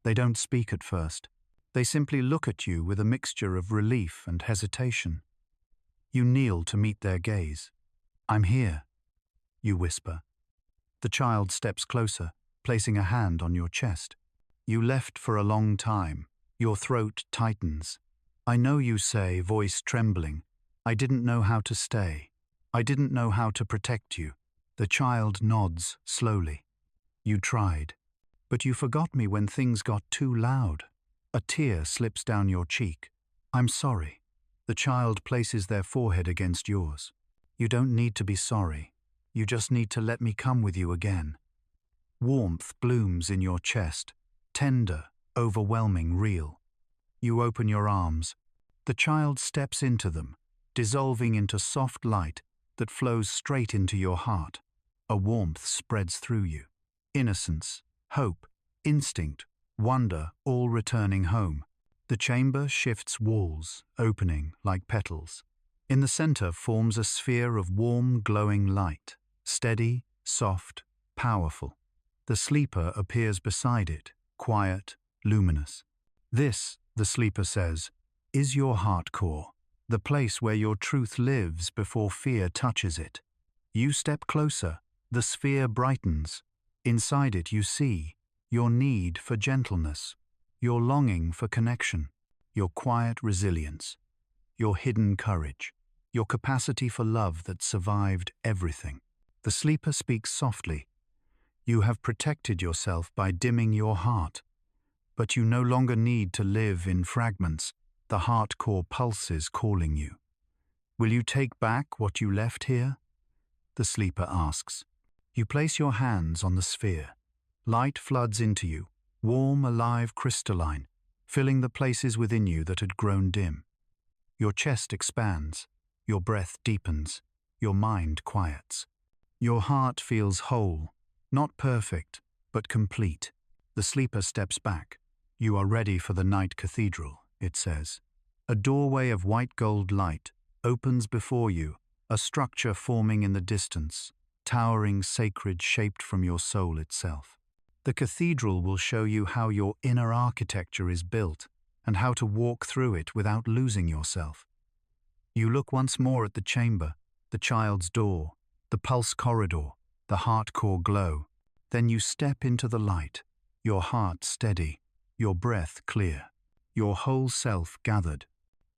They don't speak at first. They simply look at you with a mixture of relief and hesitation. You kneel to meet their gaze. "I'm here," you whisper. The child steps closer, placing a hand on your chest. "You left for a long time." Your throat tightens. "I know," you say, voice trembling. "I didn't know how to stay. I didn't know how to protect you." The child nods slowly. "You tried. But you forgot me when things got too loud." A tear slips down your cheek. "I'm sorry." The child places their forehead against yours. "You don't need to be sorry. You just need to let me come with you again." Warmth blooms in your chest, tender, overwhelming, real. You open your arms. The child steps into them, dissolving into soft light that flows straight into your heart. A warmth spreads through you. Innocence, hope, instinct, wonder, all returning home. The chamber shifts walls, opening like petals. In the center forms a sphere of warm, glowing light, steady, soft, powerful. The sleeper appears beside it, quiet, luminous. This, the sleeper says, is your heart core, the place where your truth lives before fear touches it. You step closer, the sphere brightens. Inside it you see your need for gentleness, your longing for connection, your quiet resilience, your hidden courage, your capacity for love that survived everything. The sleeper speaks softly. You have protected yourself by dimming your heart, but you no longer need to live in fragments. The heart core pulses calling you. Will you take back what you left here? The sleeper asks. You place your hands on the sphere. Light floods into you, warm, alive, crystalline, filling the places within you that had grown dim. Your chest expands, your breath deepens, your mind quiets. Your heart feels whole, not perfect, but complete. The sleeper steps back. You are ready for the night cathedral, it says. A doorway of white gold light opens before you, a structure forming in the distance, towering sacred shaped from your soul itself. The cathedral will show you how your inner architecture is built and how to walk through it without losing yourself. You look once more at the chamber, the child's door, the pulse corridor, the heart core glow. Then you step into the light, your heart steady, your breath clear, your whole self gathered.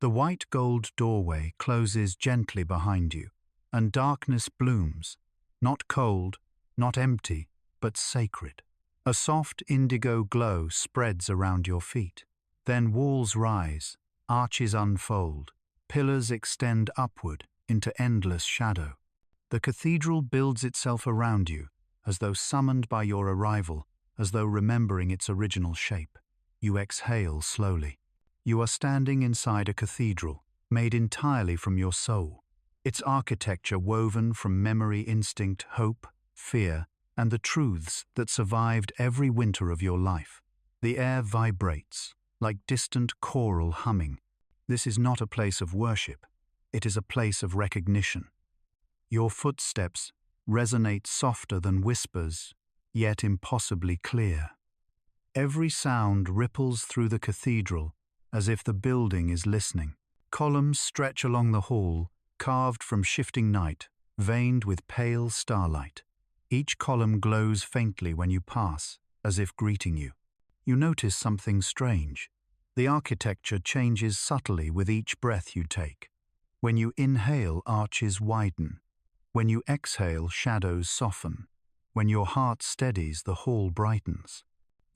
The white gold doorway closes gently behind you, and darkness blooms, not cold, not empty, but sacred. A soft indigo glow spreads around your feet. Then walls rise, arches unfold, pillars extend upward into endless shadow. The cathedral builds itself around you, as though summoned by your arrival, as though remembering its original shape. You exhale slowly. You are standing inside a cathedral, made entirely from your soul. Its architecture woven from memory, instinct, hope, fear, and the truths that survived every winter of your life. The air vibrates, like distant choral humming. This is not a place of worship. It is a place of recognition. Your footsteps resonate softer than whispers, yet impossibly clear. Every sound ripples through the cathedral as if the building is listening. Columns stretch along the hall, carved from shifting night, veined with pale starlight. Each column glows faintly when you pass, as if greeting you. You notice something strange. The architecture changes subtly with each breath you take. When you inhale, arches widen. When you exhale, shadows soften. When your heart steadies, the hall brightens.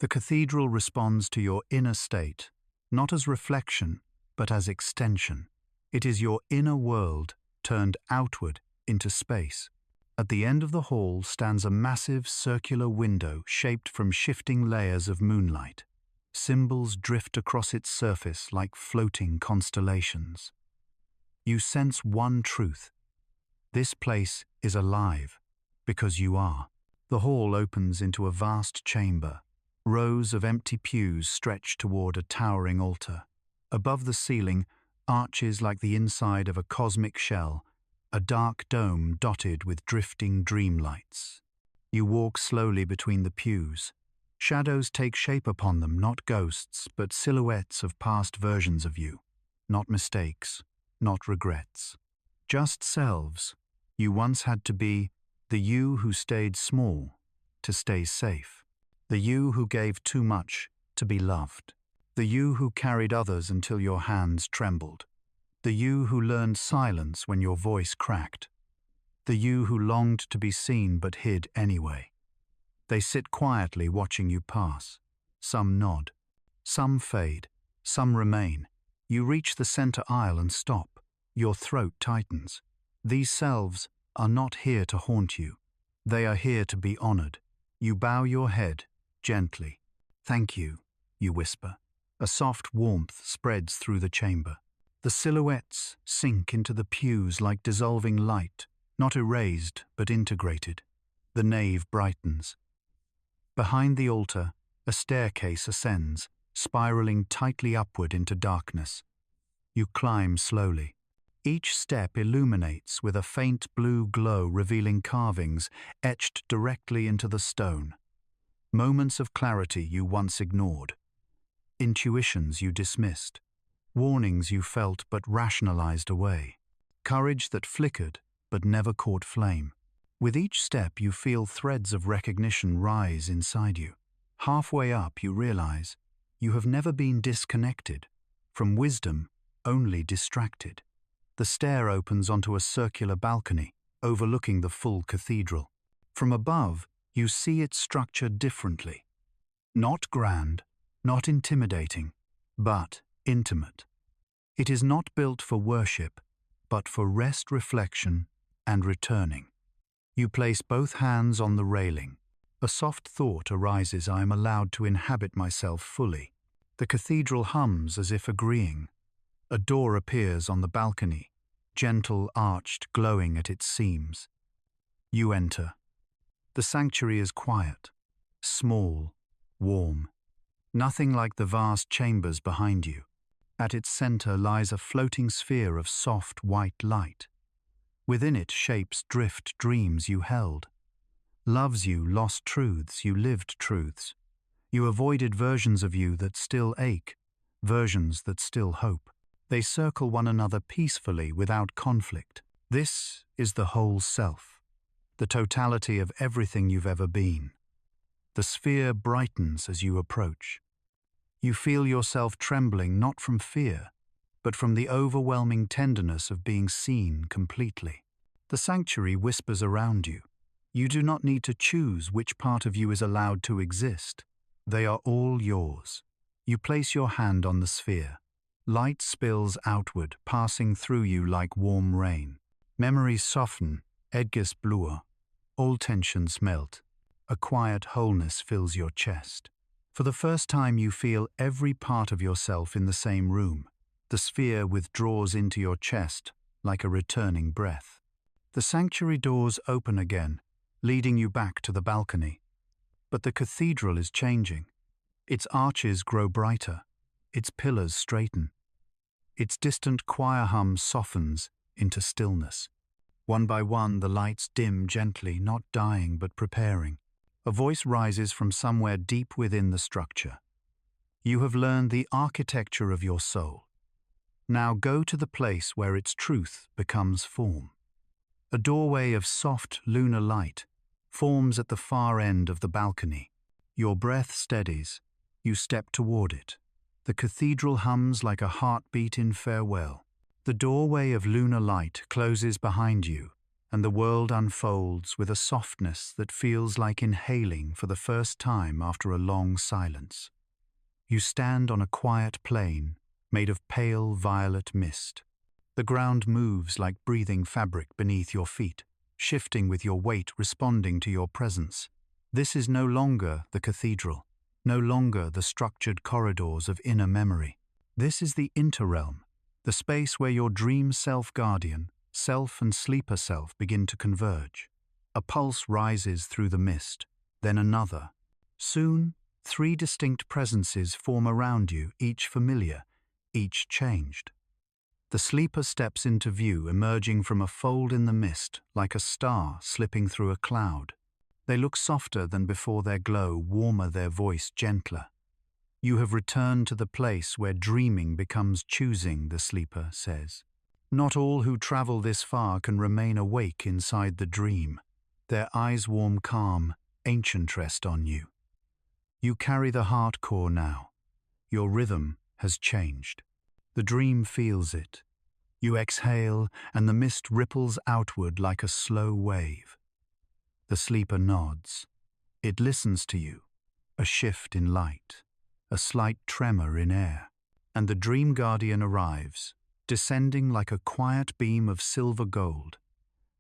The cathedral responds to your inner state, not as reflection, but as extension. It is your inner world turned outward into space. At the end of the hall stands a massive circular window shaped from shifting layers of moonlight. Symbols drift across its surface like floating constellations. You sense one truth. This place is alive, because you are. The hall opens into a vast chamber. Rows of empty pews stretch toward a towering altar. Above the ceiling, arches like the inside of a cosmic shell, a dark dome dotted with drifting dream lights. You walk slowly between the pews. Shadows take shape upon them, not ghosts, but silhouettes of past versions of you. Not mistakes, not regrets. Just selves. You once had to be the you who stayed small, to stay safe. The you who gave too much to be loved. The you who carried others until your hands trembled. The you who learned silence when your voice cracked. The you who longed to be seen but hid anyway. They sit quietly watching you pass. Some nod. Some fade. Some remain. You reach the center aisle and stop. Your throat tightens. These selves are not here to haunt you. They are here to be honored. You bow your head, gently. Thank you, you whisper. A soft warmth spreads through the chamber. The silhouettes sink into the pews like dissolving light, not erased but integrated. The nave brightens. Behind the altar, a staircase ascends, spiraling tightly upward into darkness. You climb slowly. Each step illuminates with a faint blue glow, revealing carvings etched directly into the stone. Moments of clarity you once ignored. Intuitions you dismissed. Warnings you felt but rationalized away. Courage that flickered but never caught flame. With each step you feel threads of recognition rise inside you. Halfway up you realize you have never been disconnected. From wisdom, only distracted. The stair opens onto a circular balcony, overlooking the full cathedral. From above, you see its structure differently. Not grand, not intimidating, but intimate. It is not built for worship, but for rest, reflection, and returning. You place both hands on the railing. A soft thought arises: I am allowed to inhabit myself fully. The cathedral hums as if agreeing. A door appears on the balcony, gentle, arched, glowing at its seams. You enter. The sanctuary is quiet, small, warm. Nothing like the vast chambers behind you. At its center lies a floating sphere of soft white light. Within it shapes drift dreams you held. Loves you lost truths, you lived truths. You avoided versions of you that still ache, versions that still hope. They circle one another peacefully without conflict. This is the whole self, the totality of everything you've ever been. The sphere brightens as you approach. You feel yourself trembling not from fear, but from the overwhelming tenderness of being seen completely. The sanctuary whispers around you. You do not need to choose which part of you is allowed to exist. They are all yours. You place your hand on the sphere. Light spills outward, passing through you like warm rain. Memories soften, Edgar's blur. All tensions melt. A quiet wholeness fills your chest. For the first time you feel every part of yourself in the same room. The sphere withdraws into your chest like a returning breath. The sanctuary doors open again, leading you back to the balcony. But the cathedral is changing. Its arches grow brighter. Its pillars straighten. Its distant choir hum softens into stillness. One by one the lights dim gently, not dying but preparing. A voice rises from somewhere deep within the structure. You have learned the architecture of your soul. Now go to the place where its truth becomes form. A doorway of soft lunar light forms at the far end of the balcony. Your breath steadies. You step toward it. The cathedral hums like a heartbeat in farewell. The doorway of lunar light closes behind you, and the world unfolds with a softness that feels like inhaling for the first time after a long silence. You stand on a quiet plain made of pale violet mist. The ground moves like breathing fabric beneath your feet, shifting with your weight, responding to your presence. This is no longer the cathedral. No longer the structured corridors of inner memory. This is the interrealm, the space where your dream self-guardian, self and sleeper self begin to converge. A pulse rises through the mist, then another. Soon, 3 distinct presences form around you, each familiar, each changed. The sleeper steps into view, emerging from a fold in the mist, like a star slipping through a cloud. They look softer than before, their glow warmer, their voice gentler. You have returned to the place where dreaming becomes choosing, the sleeper says. Not all who travel this far can remain awake inside the dream. Their eyes warm calm, ancient rest on you. You carry the heart core now. Your rhythm has changed. The dream feels it. You exhale, and the mist ripples outward like a slow wave. The sleeper nods. It listens to you. A shift in light, a slight tremor in air, and the dream guardian arrives, descending like a quiet beam of silver gold,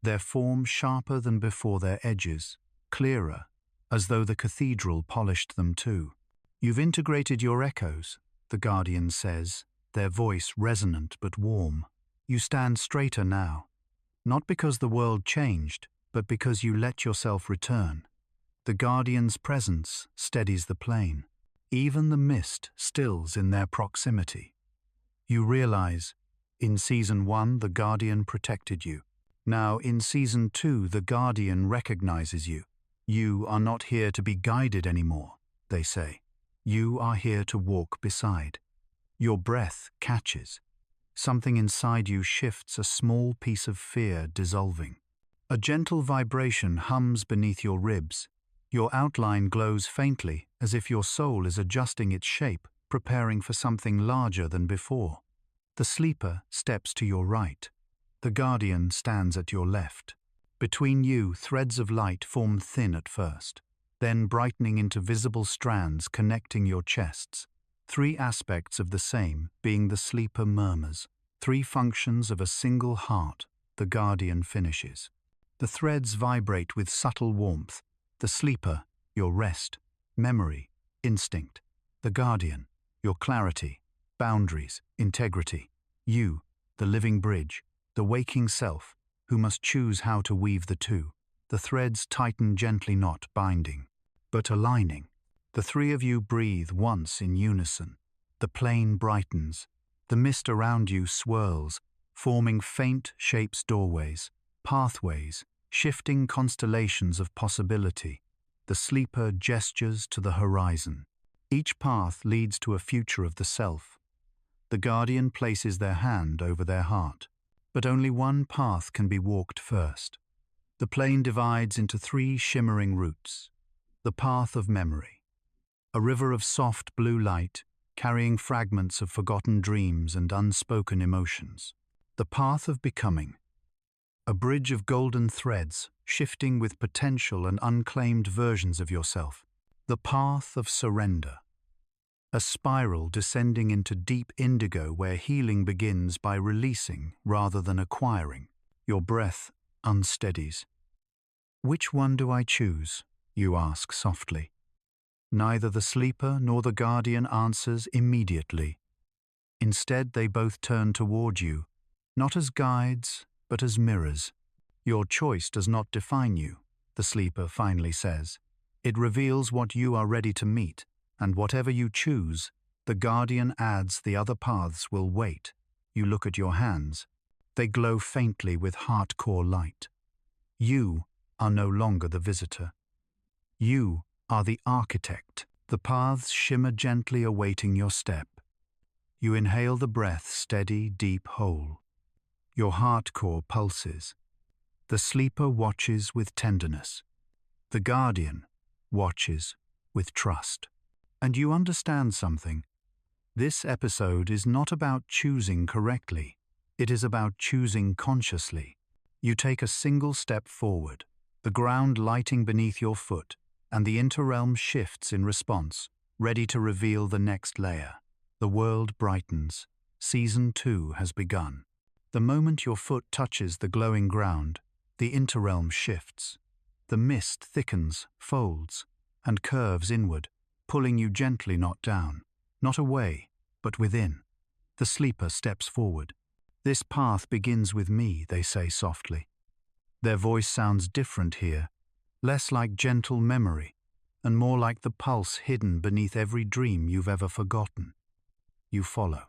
their form sharper than before, their edges clearer, as though the cathedral polished them too. You've integrated your echoes, the guardian says, their voice resonant but warm. You stand straighter now, not because the world changed, but because you let yourself return. The guardian's presence steadies the plane. Even the mist stills in their proximity. You realize, in Season 1 the Guardian protected you. Now in Season 2 the Guardian recognizes you. You are not here to be guided anymore, they say. You are here to walk beside. Your breath catches. Something inside you shifts, a small piece of fear dissolving. A gentle vibration hums beneath your ribs. Your outline glows faintly, as if your soul is adjusting its shape, preparing for something larger than before. The sleeper steps to your right. The Guardian stands at your left. Between you, threads of light form thin at first, then brightening into visible strands connecting your chests. Three aspects of the same, being the sleeper murmurs. Three functions of a single heart, the Guardian finishes. The threads vibrate with subtle warmth. The sleeper, your rest, memory, instinct. The Guardian, your clarity, boundaries, integrity. You, the living bridge, the waking self, who must choose how to weave the two. The threads tighten gently, not binding, but aligning. The three of you breathe once in unison. The plane brightens. The mist around you swirls, forming faint shapes, doorways, pathways, shifting constellations of possibility. The sleeper gestures to the horizon. Each path leads to a future of the self. The Guardian places their hand over their heart. But only one path can be walked first. The plane divides into three shimmering routes. The path of memory. A river of soft blue light, carrying fragments of forgotten dreams and unspoken emotions. The path of becoming. A bridge of golden threads, shifting with potential and unclaimed versions of yourself. The path of surrender. A spiral descending into deep indigo where healing begins by releasing rather than acquiring. Your breath unsteadies. Which one do I choose? You ask softly. Neither the sleeper nor the Guardian answers immediately. Instead, they both turn toward you, not as guides, but as mirrors. Your choice does not define you, the sleeper finally says. It reveals what you are ready to meet. And whatever you choose, the Guardian adds the other paths will wait. You look at your hands. They glow faintly with hardcore light. You are no longer the visitor. You are the architect. The paths shimmer gently awaiting your step. You inhale the breath, steady, deep, whole. Your heart core pulses. The sleeper watches with tenderness. The Guardian watches with trust. And you understand something. This episode is not about choosing correctly. It is about choosing consciously. You take a single step forward, the ground lighting beneath your foot, and the interrealm shifts in response, ready to reveal the next layer. The world brightens. Season 2 has begun. The moment your foot touches the glowing ground, the interrealm shifts. The mist thickens, folds, and curves inward, pulling you gently, not down, not away, but within. The sleeper steps forward. This path begins with me, they say softly. Their voice sounds different here, less like gentle memory, and more like the pulse hidden beneath every dream you've ever forgotten. You follow.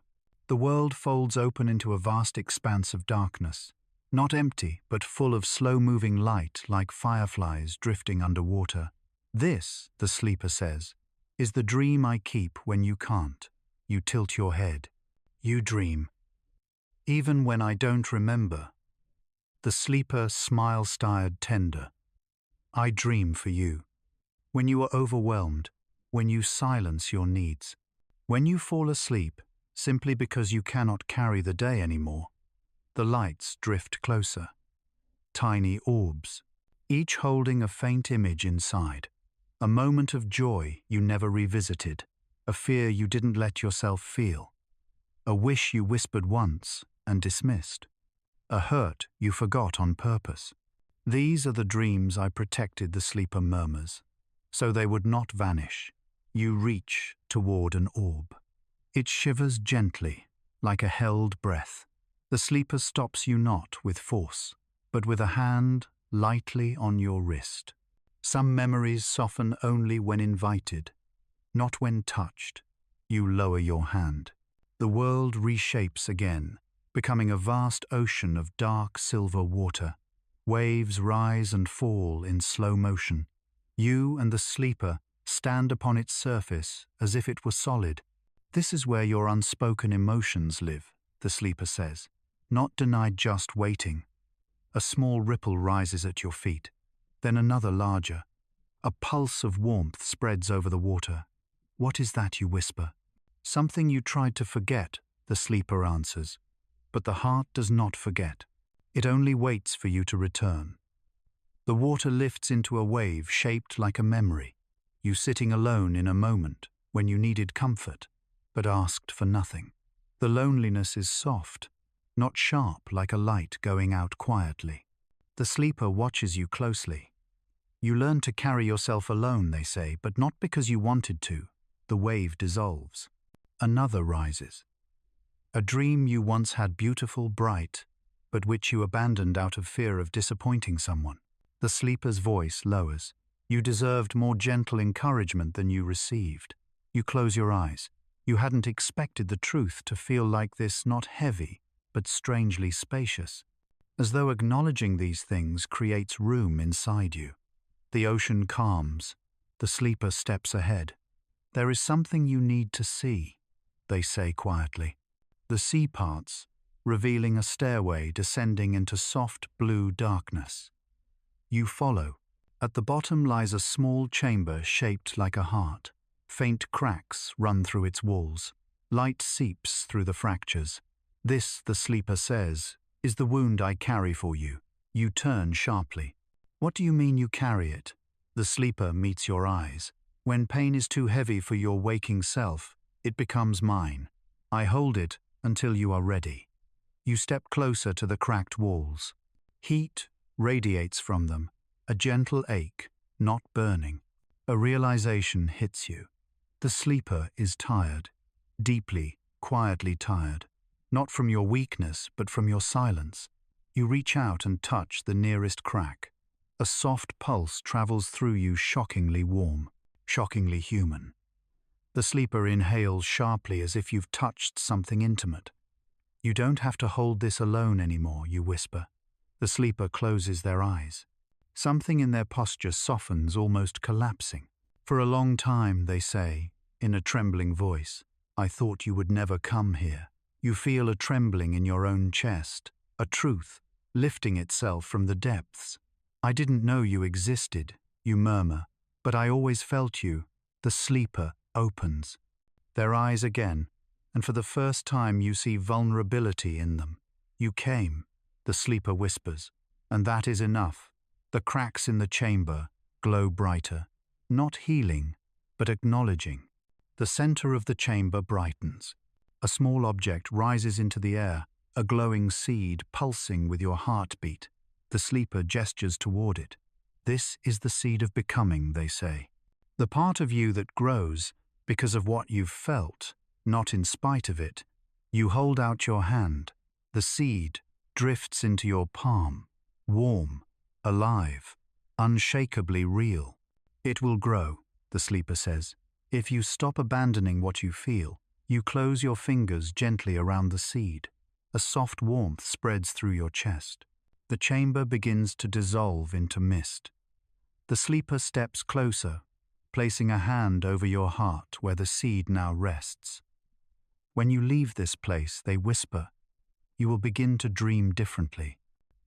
The world folds open into a vast expanse of darkness, not empty, but full of slow-moving light like fireflies drifting underwater. This, the sleeper says, is the dream I keep when you can't. You tilt your head. You dream. Even when I don't remember. The sleeper smile-starred tender. I dream for you. When you are overwhelmed, when you silence your needs, when you fall asleep simply because you cannot carry the day anymore, the lights drift closer. Tiny orbs, each holding a faint image inside. A moment of joy you never revisited, a fear you didn't let yourself feel, a wish you whispered once and dismissed, a hurt you forgot on purpose. These are the dreams I protected, the sleeper murmurs, so they would not vanish. You reach toward an orb. It shivers gently, like a held breath. The sleeper stops you not with force, but with a hand lightly on your wrist. Some memories soften only when invited. not when touched. You lower your hand. The world reshapes again, becoming a vast ocean of dark silver water. Waves rise and fall in slow motion. You and the sleeper stand upon its surface as if it were solid. This is where your unspoken emotions live, the sleeper says, not denied, just waiting. A small ripple rises at your feet, then another larger. A pulse of warmth spreads over the water. What is that, you whisper? Something you tried to forget, the sleeper answers. But the heart does not forget. It only waits for you to return. The water lifts into a wave shaped like a memory, you sitting alone in a moment when you needed comfort, but asked for nothing. The loneliness is soft, not sharp like a light going out quietly. The sleeper watches you closely. You learn to carry yourself alone, they say, but not because you wanted to. The wave dissolves. Another rises. A dream you once had, beautiful, bright, but which you abandoned out of fear of disappointing someone. The sleeper's voice lowers. You deserved more gentle encouragement than you received. You close your eyes. You hadn't expected the truth to feel like this, not heavy, but strangely spacious. As though acknowledging these things creates room inside you. The ocean calms. The sleeper steps ahead. There is something you need to see, they say quietly. The sea parts, revealing a stairway descending into soft blue darkness. You follow. At the bottom lies a small chamber shaped like a heart. Faint cracks run through its walls. Light seeps through the fractures. This, the sleeper says, is the wound I carry for you. You turn sharply. What do you mean you carry it? The sleeper meets your eyes. When pain is too heavy for your waking self, it becomes mine. I hold it until you are ready. You step closer to the cracked walls. Heat radiates from them, a gentle ache, not burning. A realization hits you. The sleeper is tired, deeply, quietly tired. Not from your weakness, but from your silence. You reach out and touch the nearest crack. A soft pulse travels through you, shockingly warm, shockingly human. The sleeper inhales sharply as if you've touched something intimate. You don't have to hold this alone anymore, you whisper. The sleeper closes their eyes. Something in their posture softens, almost collapsing. For a long time, they say, in a trembling voice, I thought you would never come here. You feel a trembling in your own chest, a truth lifting itself from the depths. I didn't know you existed, you murmur, but I always felt you. The sleeper opens. Their eyes again, and for the first time you see vulnerability in them. You came, the sleeper whispers, and that is enough. The cracks in the chamber glow brighter, not healing, but acknowledging. The center of the chamber brightens. A small object rises into the air, a glowing seed pulsing with your heartbeat. The sleeper gestures toward it. This is the seed of becoming, they say. The part of you that grows because of what you've felt, not in spite of it. You hold out your hand. The seed drifts into your palm, warm, alive, unshakably real. It will grow, the sleeper says. If you stop abandoning what you feel, you close your fingers gently around the seed. A soft warmth spreads through your chest. The chamber begins to dissolve into mist. The sleeper steps closer, placing a hand over your heart where the seed now rests. When you leave this place, they whisper, you will begin to dream differently.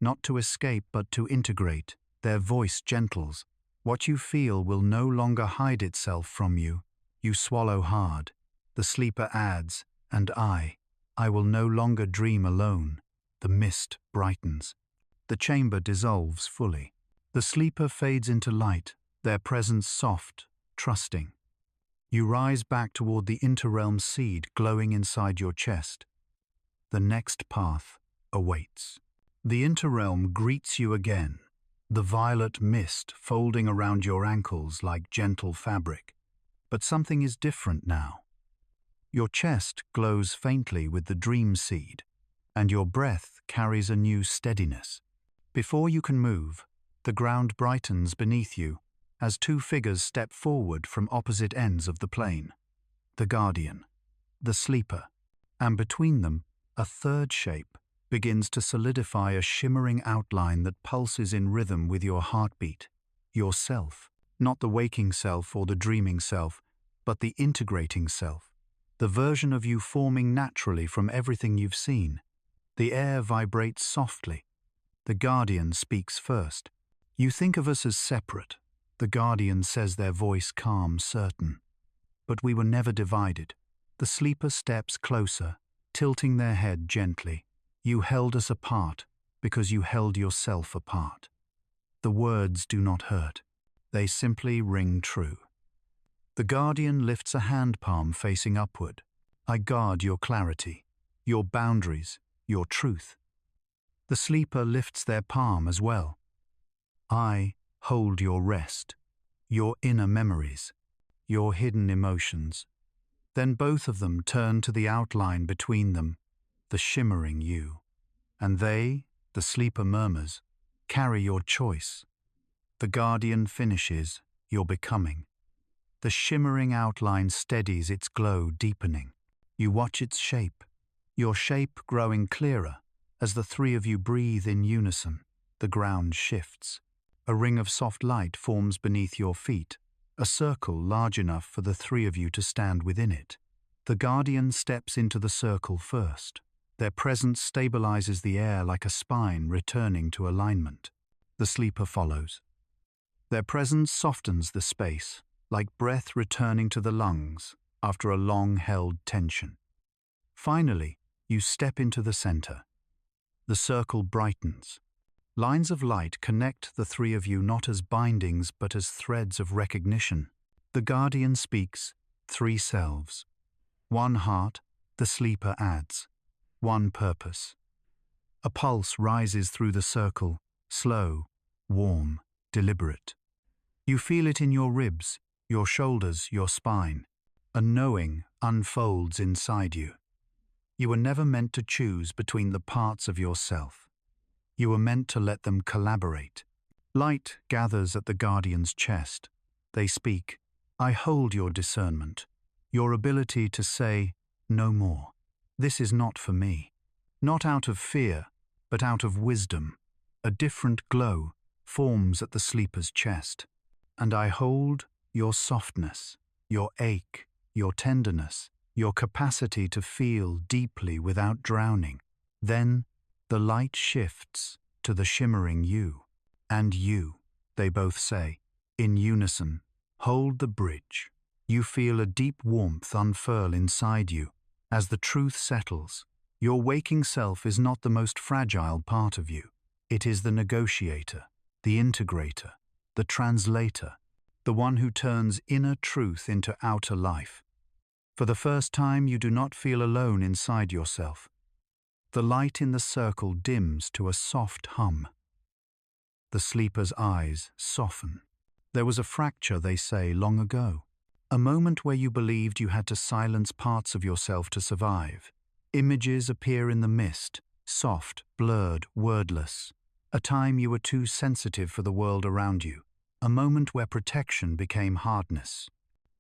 Not to escape, but to integrate. Their voice gentles. What you feel will no longer hide itself from you. You swallow hard. The sleeper adds, and I will no longer dream alone. The mist brightens. The chamber dissolves fully. The sleeper fades into light, their presence soft, trusting. You rise back toward the interrealm seed glowing inside your chest. The next path awaits. The interrealm greets you again, the violet mist folding around your ankles like gentle fabric. But something is different now. Your chest glows faintly with the dream seed, and your breath carries a new steadiness. Before you can move, the ground brightens beneath you, as two figures step forward from opposite ends of the plane. The guardian, the sleeper, and between them, a third shape begins to solidify, a shimmering outline that pulses in rhythm with your heartbeat. Yourself, not the waking self or the dreaming self, but the integrating self, the version of you forming naturally from everything you've seen. The air vibrates softly. The guardian speaks first. You think of us as separate. The guardian says, their voice calm, certain. But we were never divided. The sleeper steps closer, tilting their head gently. You held us apart because you held yourself apart. The words do not hurt. They simply ring true. The guardian lifts a hand palm facing upward. I guard your clarity, your boundaries, your truth. The sleeper lifts their palm as well. I hold your rest, your inner memories, your hidden emotions. Then both of them turn to the outline between them, the shimmering you. And they, the sleeper murmurs, carry your choice. The guardian finishes, your becoming. The shimmering outline steadies, its glow deepening. You watch its shape, your shape growing clearer. As the three of you breathe in unison, the ground shifts. A ring of soft light forms beneath your feet, a circle large enough for the three of you to stand within it. The guardian steps into the circle first. Their presence stabilizes the air like a spine returning to alignment. The sleeper follows. Their presence softens the space, like breath returning to the lungs after a long-held tension. Finally, you step into the center. The circle brightens. Lines of light connect the three of you not as bindings but as threads of recognition. The guardian speaks, three selves. One heart, the sleeper adds. One purpose. A pulse rises through the circle, slow, warm, deliberate. You feel it in your ribs, your shoulders, your spine. A knowing unfolds inside you. You were never meant to choose between the parts of yourself. You were meant to let them collaborate. Light gathers at the guardian's chest. They speak, I hold your discernment, your ability to say, no more. This is not for me. Not out of fear, but out of wisdom. A different glow forms at the sleeper's chest. And I hold your softness, your ache, your tenderness, your capacity to feel deeply without drowning. Then the light shifts to the shimmering you. And you, they both say, in unison, hold the bridge. You feel a deep warmth unfurl inside you. As the truth settles, your waking self is not the most fragile part of you. It is the negotiator, the integrator, the translator, the one who turns inner truth into outer life. For the first time, you do not feel alone inside yourself. The light in the circle dims to a soft hum. The sleeper's eyes soften. There was a fracture, they say, long ago. A moment where you believed you had to silence parts of yourself to survive. Images appear in the mist, soft, blurred, wordless. A time you were too sensitive for the world around you. A moment where protection became hardness.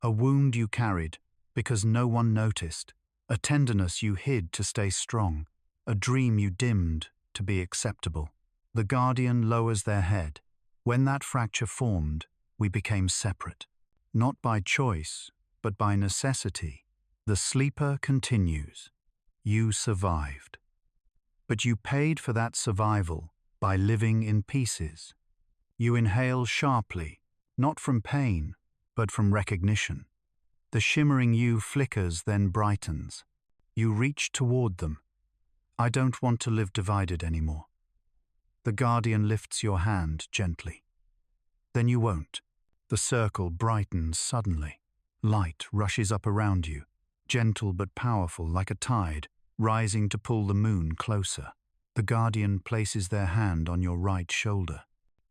A wound you carried because no one noticed. A tenderness you hid to stay strong. A dream you dimmed to be acceptable. The guardian lowers their head. When that fracture formed, we became separate. Not by choice, but by necessity. The sleeper continues. You survived. But you paid for that survival by living in pieces. You inhale sharply, not from pain, but from recognition. The shimmering you flickers, then brightens. You reach toward them. I don't want to live divided anymore. The guardian lifts your hand gently. Then you won't. The circle brightens suddenly. Light rushes up around you, gentle but powerful like a tide, rising to pull the moon closer. The guardian places their hand on your right shoulder.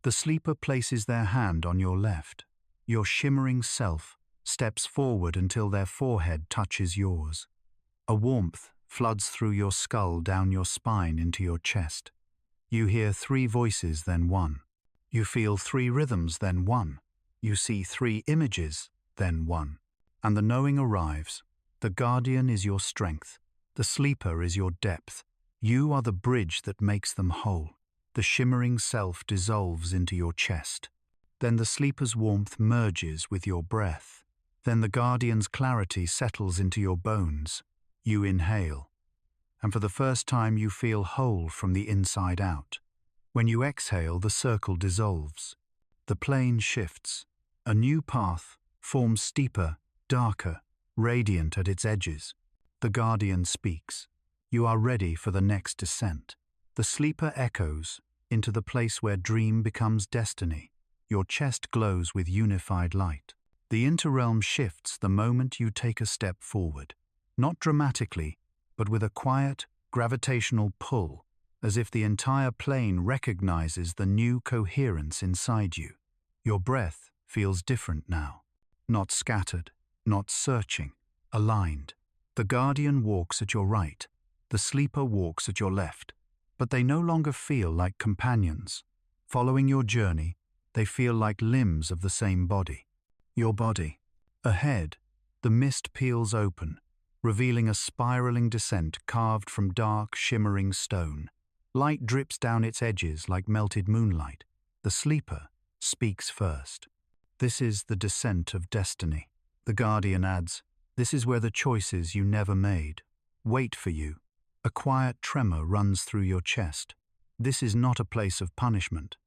The sleeper places their hand on your left. Your shimmering self steps forward until their forehead touches yours. A warmth floods through your skull, down your spine into your chest. You hear three voices, then one. You feel three rhythms, then one. You see 3 images, then 1. And the knowing arrives. The guardian is your strength. The sleeper is your depth. You are the bridge that makes them whole. The shimmering self dissolves into your chest. Then the sleeper's warmth merges with your breath. Then the guardian's clarity settles into your bones. You inhale. And for the first time you feel whole from the inside out. When you exhale, the circle dissolves. The plane shifts. A new path forms steeper, darker, radiant at its edges. The guardian speaks. You are ready for the next descent. The sleeper echoes into the place where dream becomes destiny. Your chest glows with unified light. The interrealm shifts the moment you take a step forward. Not dramatically, but with a quiet, gravitational pull, as if the entire plane recognizes the new coherence inside you. Your breath feels different now. Not scattered, not searching, aligned. The guardian walks at your right. The sleeper walks at your left. But they no longer feel like companions. Following your journey, they feel like limbs of the same body. Your body. Ahead, the mist peels open, revealing a spiraling descent carved from dark, shimmering stone. Light drips down its edges like melted moonlight. The sleeper speaks first. This is the descent of destiny. The guardian adds, this is where the choices you never made wait for you. A quiet tremor runs through your chest. This is not a place of punishment.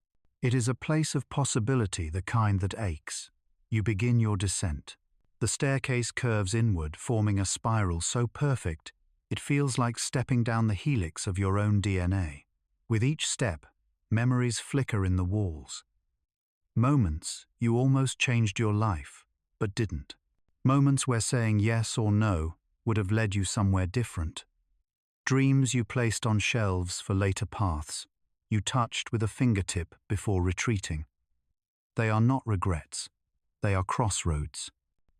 It is a place of possibility, the kind that aches. You begin your descent. The staircase curves inward, forming a spiral so perfect, it feels like stepping down the helix of your own DNA. With each step, memories flicker in the walls. Moments you almost changed your life, but didn't. Moments where saying yes or no would have led you somewhere different. Dreams you placed on shelves for later paths, you touched with a fingertip before retreating. They are not regrets. They are crossroads.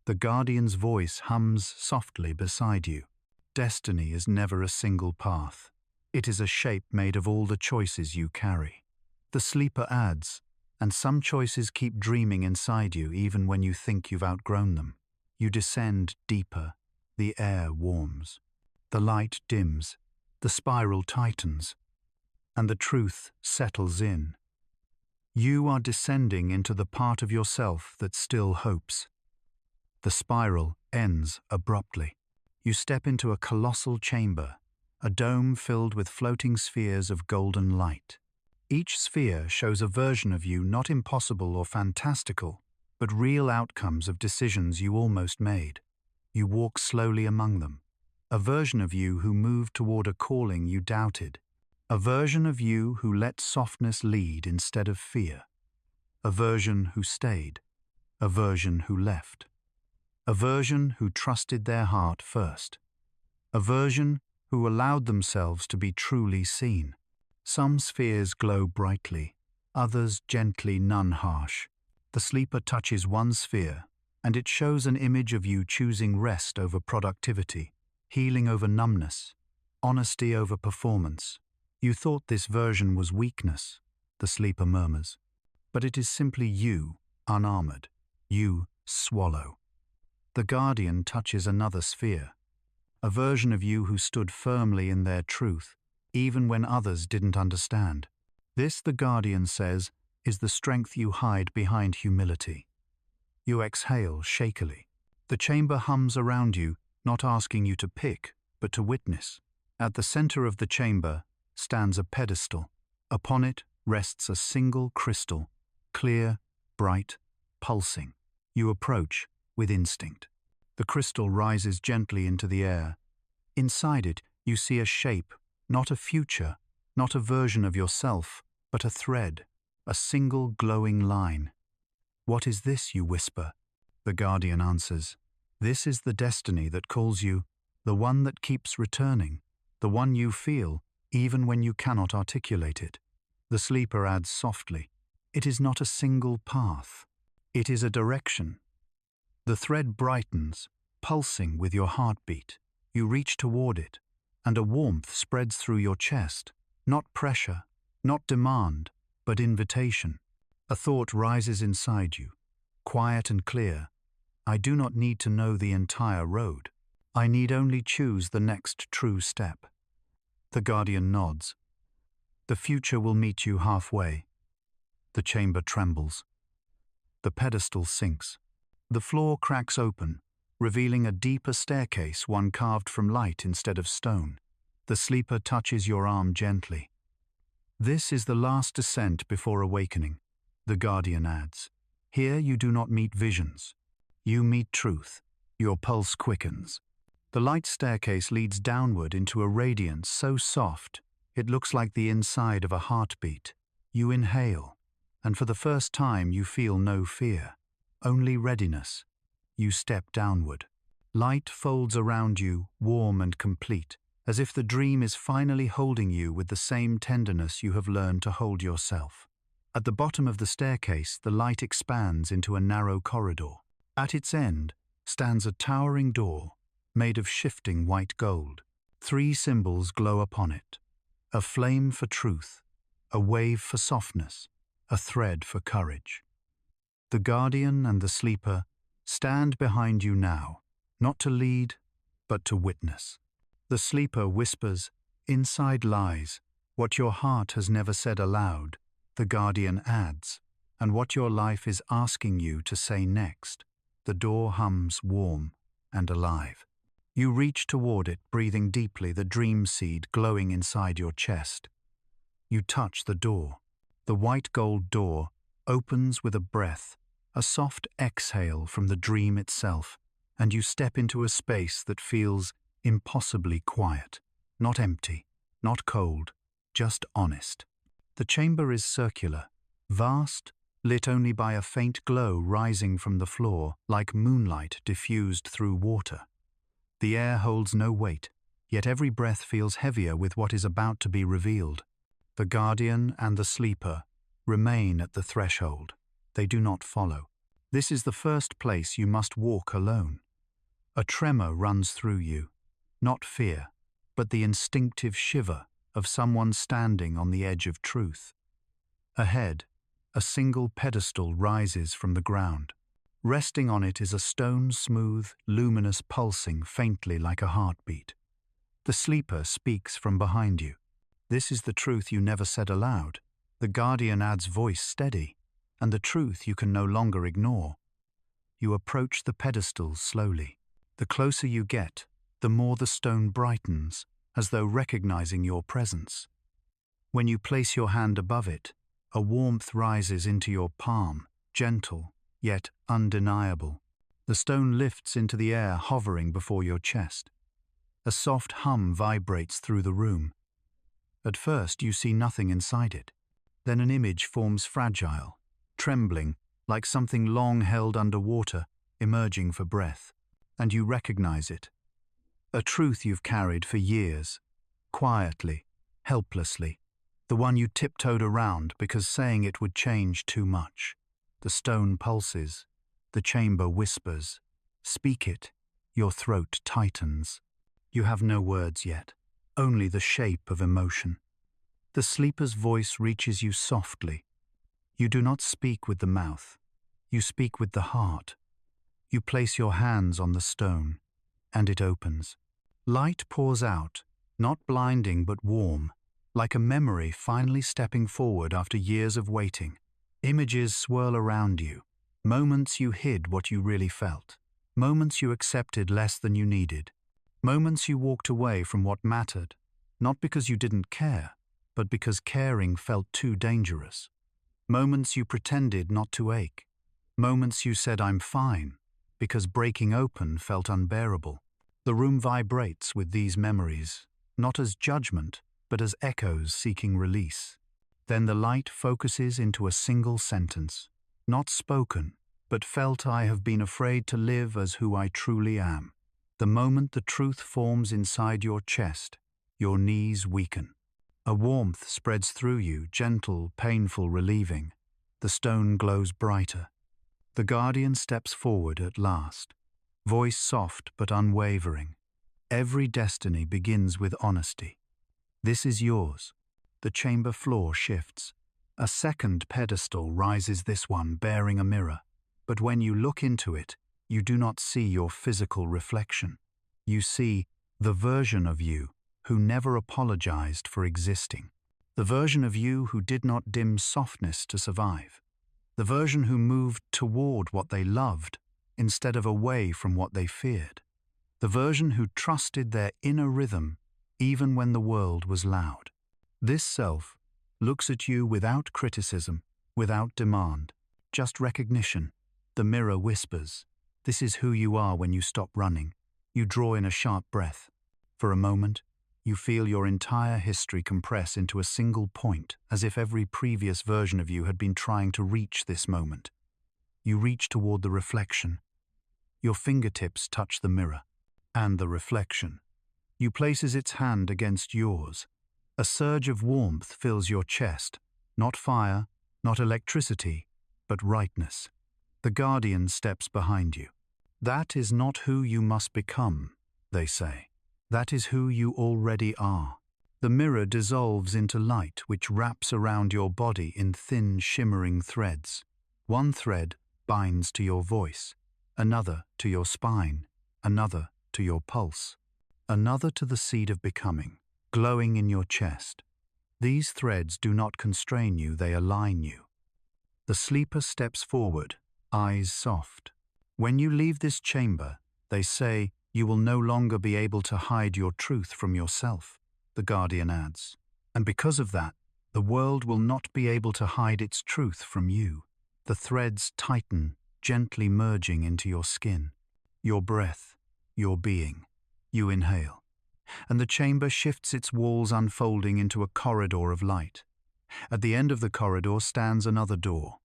The guardian's voice hums softly beside you. Destiny is never a single path. It is a shape made of all the choices you carry. The sleeper adds, and some choices keep dreaming inside you even when you think you've outgrown them. You descend deeper. The air warms. The light dims. The spiral tightens. And the truth settles in. You are descending into the part of yourself that still hopes. The spiral ends abruptly. You step into a colossal chamber, a dome filled with floating spheres of golden light. Each sphere shows a version of you not impossible or fantastical, but real outcomes of decisions you almost made. You walk slowly among them. A version of you who moved toward a calling you doubted. A version of you who let softness lead instead of fear. A version who stayed. A version who left. A version who trusted their heart first. A version who allowed themselves to be truly seen. Some spheres glow brightly, others gently, none harsh. The sleeper touches one sphere, and it shows an image of you choosing rest over productivity, healing over numbness, honesty over performance. You thought this version was weakness, the sleeper murmurs. But it is simply you, unarmored. You swallow. The guardian touches another sphere, a version of you who stood firmly in their truth, even when others didn't understand. This, the guardian says, is the strength you hide behind humility. You exhale shakily. The chamber hums around you, not asking you to pick, but to witness. At the center of the chamber stands a pedestal. Upon it rests a single crystal, clear, bright, pulsing. You approach with instinct. The crystal rises gently into the air. Inside it, you see a shape, not a future, not a version of yourself, but a thread, a single glowing line. What is this, you whisper? The guardian answers, this is the destiny that calls you, the one that keeps returning, the one you feel, even when you cannot articulate it. The sleeper adds softly, it is not a single path. It is a direction. The thread brightens, pulsing with your heartbeat. You reach toward it, and a warmth spreads through your chest. Not pressure, not demand, but invitation. A thought rises inside you. quiet and clear. I do not need to know the entire road. I need only choose the next true step. The guardian nods. The future will meet you halfway. The chamber trembles. The pedestal sinks. The floor cracks open, revealing a deeper staircase, one carved from light instead of stone. The sleeper touches your arm gently. This is the last descent before awakening, the guardian adds. Here you do not meet visions. You meet truth. Your pulse quickens. The light staircase leads downward into a radiance so soft, it looks like the inside of a heartbeat. You inhale, and for the first time you feel no fear, only readiness. You step downward. Light folds around you, warm and complete, as if the dream is finally holding you with the same tenderness you have learned to hold yourself. At the bottom of the staircase, the light expands into a narrow corridor. At its end stands a towering door, made of shifting white gold. 3 symbols glow upon it: a flame for truth, a wave for softness, a thread for courage. The guardian and the sleeper stand behind you now, not to lead, but to witness. The sleeper whispers, "Inside lies what your heart has never said aloud," the guardian adds, "and what your life is asking you to say next." The door hums warm and alive. You reach toward it, breathing deeply, the dream seed glowing inside your chest. You touch the door. The white gold door opens with a breath, a soft exhale from the dream itself, and you step into a space that feels impossibly quiet, not empty, not cold, just honest. The chamber is circular, vast, lit only by a faint glow rising from the floor, like moonlight diffused through water. The air holds no weight, yet every breath feels heavier with what is about to be revealed. The guardian and the sleeper remain at the threshold. They do not follow. This is the first place you must walk alone. A tremor runs through you, not fear, but the instinctive shiver of someone standing on the edge of truth. Ahead, a single pedestal rises from the ground. Resting on it is a stone smooth, luminous pulsing faintly like a heartbeat. The sleeper speaks from behind you. This is the truth you never said aloud. The guardian adds voice steady, and the truth you can no longer ignore. You approach the pedestal slowly. The closer you get, the more the stone brightens, as though recognizing your presence. When you place your hand above it, a warmth rises into your palm, gentle, yet undeniable. The stone lifts into the air, hovering before your chest. A soft hum vibrates through the room. At first you see nothing inside it. Then an image forms fragile, trembling, like something long held under water, emerging for breath. And you recognize it. A truth you've carried for years, quietly, helplessly. The one you tiptoed around because saying it would change too much. The stone pulses. The chamber whispers. Speak it. Your throat tightens. You have no words yet, only the shape of emotion. The sleeper's voice reaches you softly. You do not speak with the mouth. You speak with the heart. You place your hands on the stone, and it opens. Light pours out, not blinding but warm, like a memory finally stepping forward after years of waiting. Images swirl around you, moments you hid what you really felt, moments you accepted less than you needed, moments you walked away from what mattered, not because you didn't care, but because caring felt too dangerous. Moments you pretended not to ache, moments you said "I'm fine," because breaking open felt unbearable. The room vibrates with these memories, not as judgment, but as echoes seeking release. Then the light focuses into a single sentence, not spoken, but felt. "I have been afraid to live as who I truly am." The moment the truth forms inside your chest, your knees weaken. A warmth spreads through you, gentle, painful, relieving. The stone glows brighter. The guardian steps forward at last, voice soft but unwavering. Every destiny begins with honesty. This is yours. The chamber floor shifts. A second pedestal rises, this one bearing a mirror. But when you look into it, you do not see your physical reflection. You see the version of you who never apologized for existing. The version of you who did not dim softness to survive. The version who moved toward what they loved instead of away from what they feared. The version who trusted their inner rhythm even when the world was loud. This self looks at you without criticism, without demand, just recognition. The mirror whispers, "This is who you are when you stop running." You draw in a sharp breath. For a moment, you feel your entire history compress into a single point, as if every previous version of you had been trying to reach this moment. You reach toward the reflection. Your fingertips touch the mirror, and the reflection. You places its hand against yours. A surge of warmth fills your chest, not fire, not electricity, but rightness. The guardian steps behind you. That is not who you must become, they say. That is who you already are. The mirror dissolves into light which wraps around your body in thin, shimmering threads. One thread binds to your voice, another to your spine, another to your pulse, another to the seed of becoming, glowing in your chest. These threads do not constrain you, they align you. The sleeper steps forward, eyes soft. When you leave this chamber, they say, you will no longer be able to hide your truth from yourself, the guardian adds. And because of that, the world will not be able to hide its truth from you. The threads tighten, gently merging into your skin, your breath, your being. You inhale, and the chamber shifts its walls, unfolding into a corridor of light. At the end of the corridor stands another door,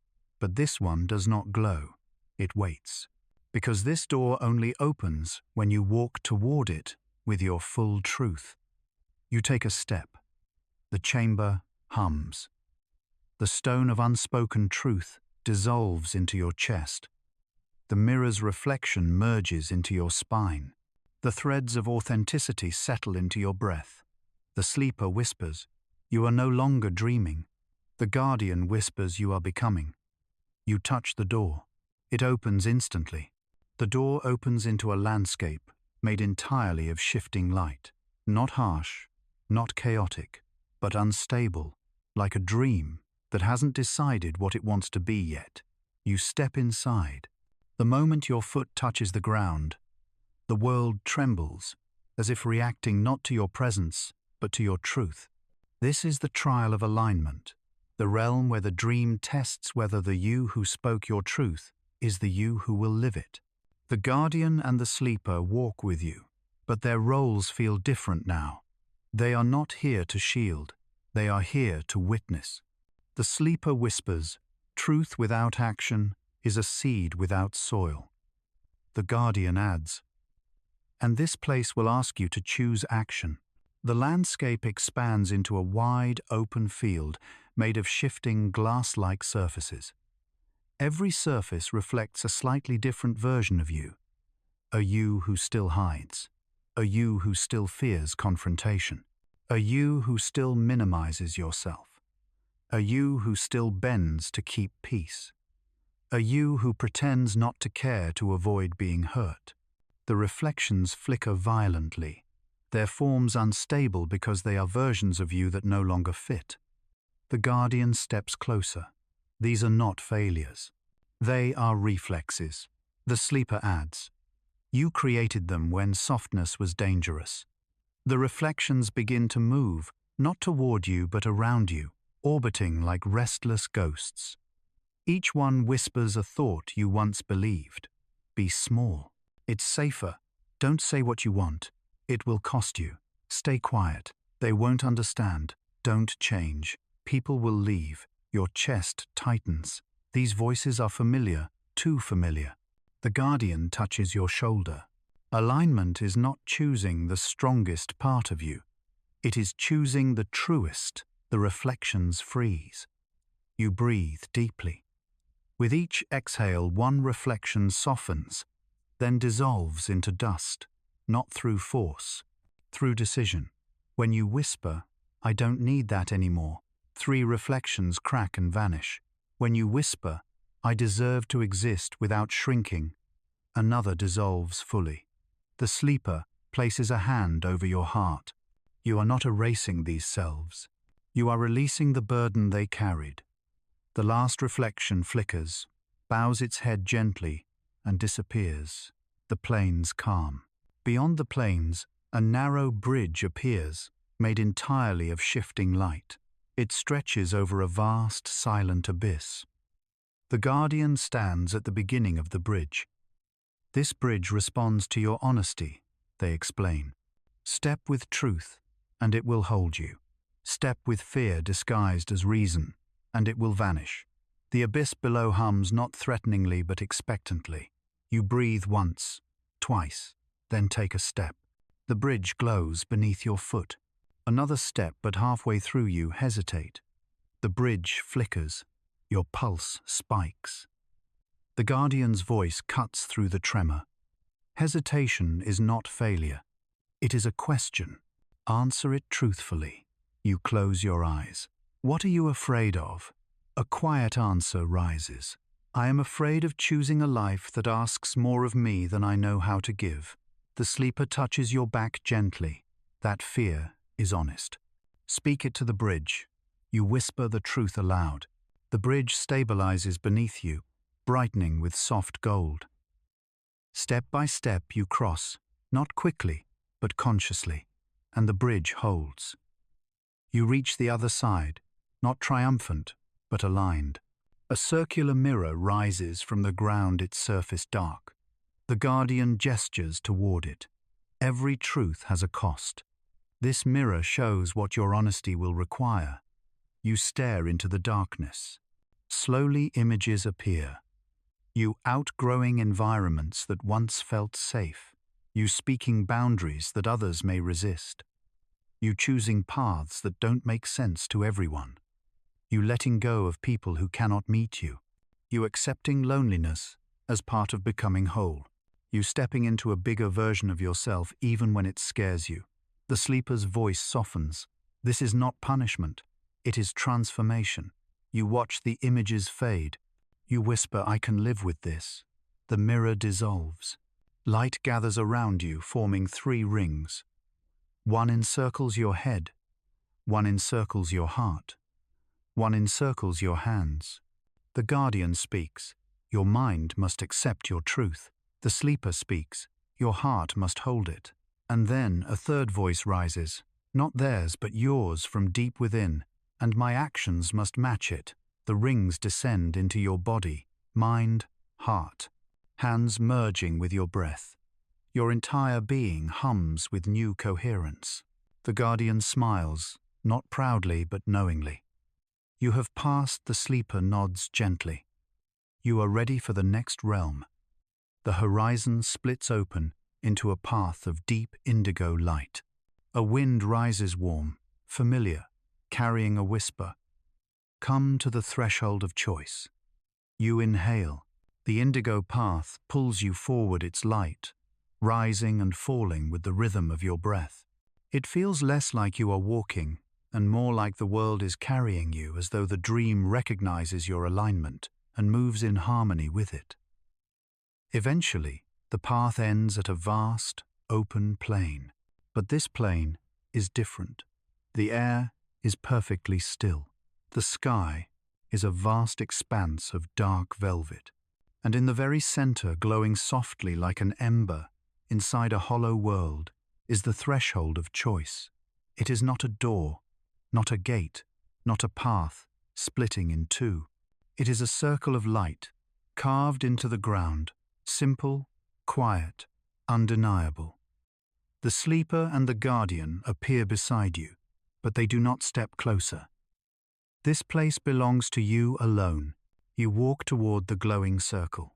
but this one does not glow. It waits. Because this door only opens when you walk toward it with your full truth. You take a step. The chamber hums. The stone of unspoken truth dissolves into your chest. The mirror's reflection merges into your spine. The threads of authenticity settle into your breath. The sleeper whispers, "You are no longer dreaming." The guardian whispers, "You are becoming." You touch the door. It opens instantly. The door opens into a landscape made entirely of shifting light. Not harsh, not chaotic, but unstable, like a dream that hasn't decided what it wants to be yet. You step inside. The moment your foot touches the ground, the world trembles, as if reacting not to your presence, but to your truth. This is the trial of alignment, the realm where the dream tests whether the you who spoke your truth is the you who will live it. The guardian and the sleeper walk with you, but their roles feel different now. They are not here to shield, they are here to witness. The sleeper whispers, "Truth without action is a seed without soil." The guardian adds, "And this place will ask you to choose action." The landscape expands into a wide, open field made of shifting glass-like surfaces. Every surface reflects a slightly different version of you. A you who still hides. A you who still fears confrontation. A you who still minimizes yourself. A you who still bends to keep peace. A you who pretends not to care to avoid being hurt. The reflections flicker violently, their forms unstable because they are versions of you that no longer fit. The guardian steps closer. These are not failures. They are reflexes. The sleeper adds, "You created them when softness was dangerous." The reflections begin to move, not toward you but around you, orbiting like restless ghosts. Each one whispers a thought you once believed. Be small. It's safer. Don't say what you want. It will cost you. Stay quiet. They won't understand. Don't change. People will leave. Your chest tightens. These voices are familiar, too familiar. The guardian touches your shoulder. Alignment is not choosing the strongest part of you. It is choosing the truest. The reflections freeze. You breathe deeply. With each exhale, one reflection softens, then dissolves into dust, not through force, through decision. When you whisper, "I don't need that anymore," 3 reflections crack and vanish. When you whisper, I deserve to exist without shrinking. Another dissolves fully. The sleeper places a hand over your heart. You are not erasing these selves. You are releasing the burden they carried. The last reflection flickers, bows its head gently, and disappears. The plains calm. Beyond the plains, a narrow bridge appears, made entirely of shifting light. It stretches over a vast, silent abyss. The guardian stands at the beginning of the bridge. This bridge responds to your honesty, they explain. Step with truth, and it will hold you. Step with fear disguised as reason, and it will vanish. The abyss below hums not threateningly but expectantly. You breathe once, twice, then take a step. The bridge glows beneath your foot. Another step, but halfway through you hesitate. The bridge flickers. Your pulse spikes. The guardian's voice cuts through the tremor. Hesitation is not failure. It is a question. Answer it truthfully. You close your eyes. What are you afraid of? A quiet answer rises. I am afraid of choosing a life that asks more of me than I know how to give. The sleeper touches your back gently. That fear is honest. Speak it to the bridge. You whisper the truth aloud. The bridge stabilizes beneath you, brightening with soft gold. Step by step you cross, not quickly, but consciously, and the bridge holds. You reach the other side, not triumphant, but aligned. A circular mirror rises from the ground, its surface dark. The guardian gestures toward it. Every truth has a cost. This mirror shows what your honesty will require. You stare into the darkness. Slowly images appear. You outgrowing environments that once felt safe. You speaking boundaries that others may resist. You choosing paths that don't make sense to everyone. You letting go of people who cannot meet you. You accepting loneliness as part of becoming whole. You stepping into a bigger version of yourself even when it scares you. The sleeper's voice softens. This is not punishment. It is transformation. You watch the images fade. You whisper, I can live with this. The mirror dissolves. Light gathers around you, forming 3 rings. One encircles your head. One encircles your heart. One encircles your hands. The guardian speaks. Your mind must accept your truth. The sleeper speaks. Your heart must hold it. And then a third voice rises. Not theirs, but yours from deep within. And my actions must match it. The rings descend into your body, mind, heart, hands merging with your breath. Your entire being hums with new coherence. The guardian smiles, not proudly but knowingly. You have passed. The sleeper nods gently. You are ready for the next realm. The horizon splits open into a path of deep indigo light. A wind rises warm, familiar, carrying a whisper. Come to the threshold of choice. You inhale. The indigo path pulls you forward, its light, rising and falling with the rhythm of your breath. It feels less like you are walking and more like the world is carrying you, as though the dream recognizes your alignment and moves in harmony with it. Eventually, the path ends at a vast, open plain. But this plain is different. The air is perfectly still. The sky is a vast expanse of dark velvet. And in the very center, glowing softly like an ember, inside a hollow world, is the threshold of choice. It is not a door, not a gate, not a path splitting in two. It is a circle of light, carved into the ground, simple, quiet, undeniable. The sleeper and the guardian appear beside you, but they do not step closer. This place belongs to you alone. You walk toward the glowing circle.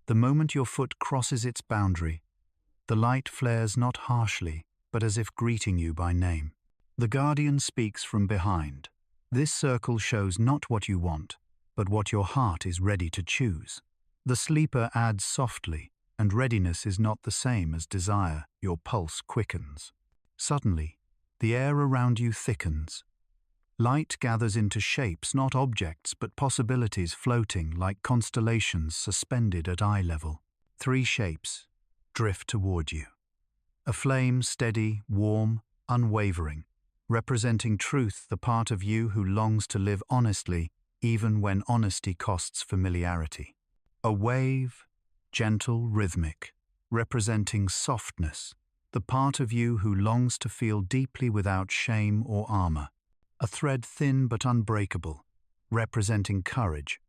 The moment your foot crosses its boundary, the light flares not harshly, but as if greeting you by name. The guardian speaks from behind. This circle shows not what you want, but what your heart is ready to choose. The sleeper adds softly, and readiness is not the same as desire. Your pulse quickens. Suddenly, the air around you thickens. Light gathers into shapes, not objects, but possibilities floating like constellations suspended at eye level. 3 shapes drift toward you. A flame, steady, warm, unwavering, representing truth, the part of you who longs to live honestly, even when honesty costs familiarity. A wave, gentle, rhythmic, representing softness, the part of you who longs to feel deeply without shame or armor. A thread thin but unbreakable, representing courage,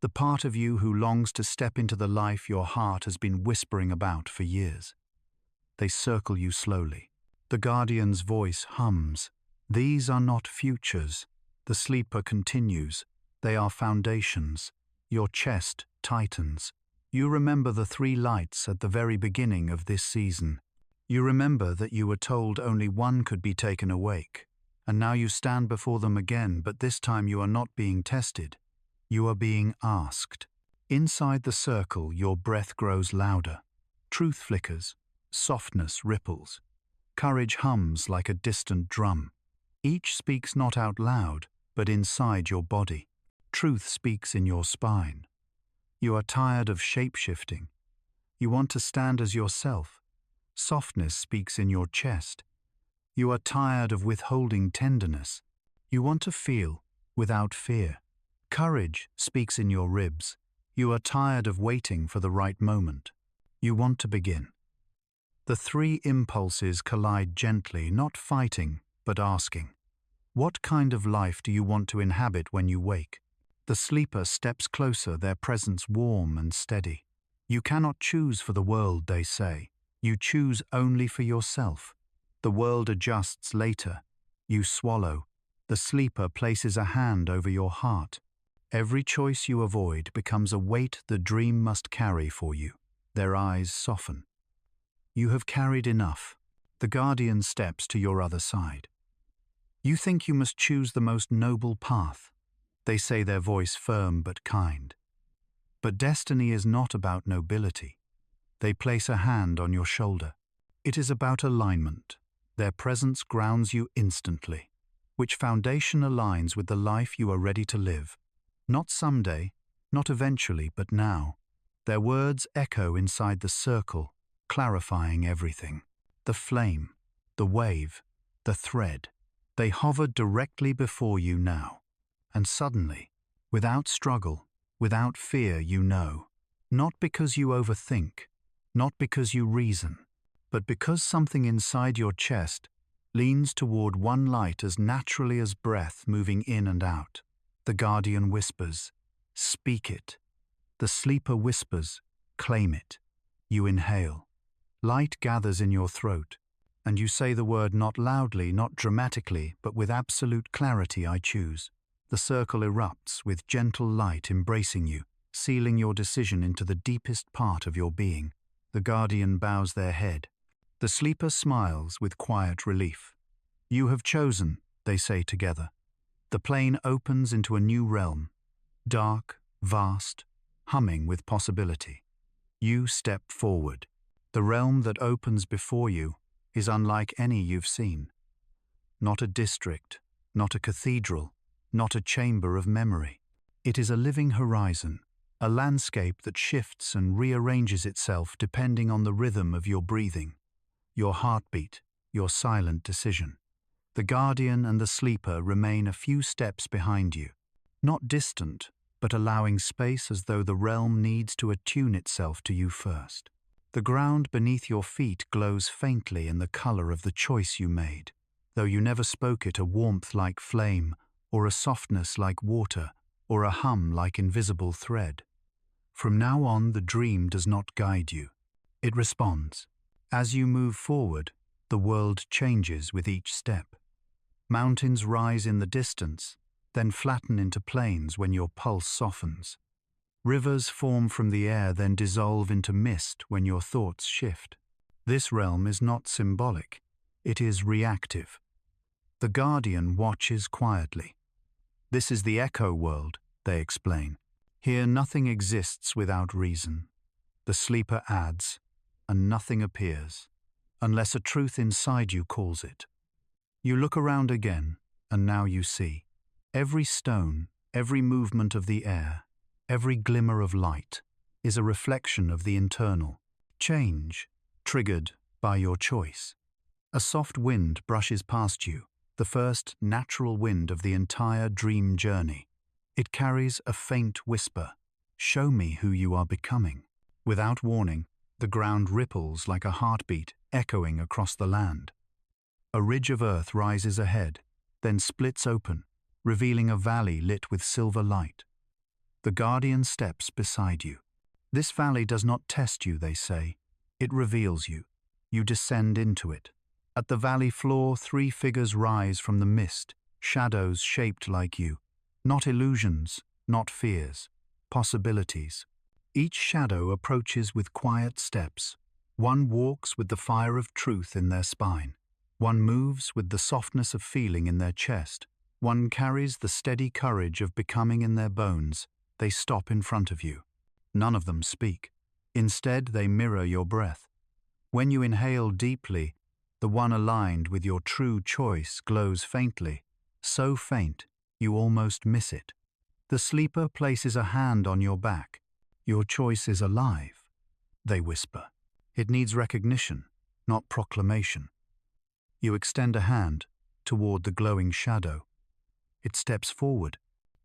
the part of you who longs to step into the life your heart has been whispering about for years. They circle you slowly. The guardian's voice hums. These are not futures. The sleeper continues. They are foundations. Your chest tightens. You remember the 3 lights at the very beginning of this season. You remember that you were told only one could be taken awake. And now you stand before them again, but this time you are not being tested. You are being asked. Inside the circle, your breath grows louder. Truth flickers. Softness ripples. Courage hums like a distant drum. Each speaks not out loud, but inside your body. Truth speaks in your spine. You are tired of shape-shifting. You want to stand as yourself. Softness speaks in your chest. You are tired of withholding tenderness. You want to feel without fear. Courage speaks in your ribs. You are tired of waiting for the right moment. You want to begin. The 3 impulses collide gently, not fighting, but asking. What kind of life do you want to inhabit when you wake? The sleeper steps closer, their presence warm and steady. You cannot choose for the world, they say. You choose only for yourself. The world adjusts later. You swallow. The sleeper places a hand over your heart. Every choice you avoid becomes a weight the dream must carry for you. Their eyes soften. You have carried enough. The guardian steps to your other side. You think you must choose the most noble path. They say, their voice firm but kind. But destiny is not about nobility. They place a hand on your shoulder. It is about alignment. Their presence grounds you instantly. Which foundation aligns with the life you are ready to live? Not someday, not eventually, but now. Their words echo inside the circle, clarifying everything. The flame, the wave, the thread. They hover directly before you now. And suddenly, without struggle, without fear, you know. Not because you overthink, not because you reason, but because something inside your chest leans toward one light as naturally as breath moving in and out. The guardian whispers, speak it. The sleeper whispers, claim it. You inhale. Light gathers in your throat, and you say the word not loudly, not dramatically, but with absolute clarity, I choose. The circle erupts with gentle light embracing you, sealing your decision into the deepest part of your being. The guardian bows their head. The sleeper smiles with quiet relief. You have chosen, they say together. The plane opens into a new realm, dark, vast, humming with possibility. You step forward. The realm that opens before you is unlike any you've seen. Not a district, not a cathedral, not a chamber of memory. It is a living horizon, a landscape that shifts and rearranges itself depending on the rhythm of your breathing, your heartbeat, your silent decision. The guardian and the sleeper remain a few steps behind you, not distant, but allowing space as though the realm needs to attune itself to you first. The ground beneath your feet glows faintly in the color of the choice you made, though you never spoke it, a warmth like flame, or a softness like water, or a hum like invisible thread. From now on, the dream does not guide you. It responds. As you move forward, the world changes with each step. Mountains rise in the distance, then flatten into plains when your pulse softens. Rivers form from the air, then dissolve into mist when your thoughts shift. This realm is not symbolic, it is reactive. The guardian watches quietly. This is the echo world, they explain. Here nothing exists without reason. The sleeper adds, and nothing appears, unless a truth inside you calls it. You look around again, and now you see. Every stone, every movement of the air, every glimmer of light is a reflection of the internal change triggered by your choice. A soft wind brushes past you, the first natural wind of the entire dream journey. It carries a faint whisper, "Show me who you are becoming." Without warning, the ground ripples like a heartbeat echoing across the land. A ridge of earth rises ahead, then splits open, revealing a valley lit with silver light. The guardian steps beside you. This valley does not test you, they say. It reveals you. You descend into it. At the valley floor, 3 figures rise from the mist, shadows shaped like you. Not illusions, not fears, possibilities. Each shadow approaches with quiet steps. One walks with the fire of truth in their spine. One moves with the softness of feeling in their chest. One carries the steady courage of becoming in their bones. They stop in front of you. None of them speak. Instead, they mirror your breath. When you inhale deeply, the one aligned with your true choice glows faintly, so faint you almost miss it. The sleeper places a hand on your back. "Your choice is alive," they whisper. "It needs recognition, not proclamation." You extend a hand toward the glowing shadow. It steps forward.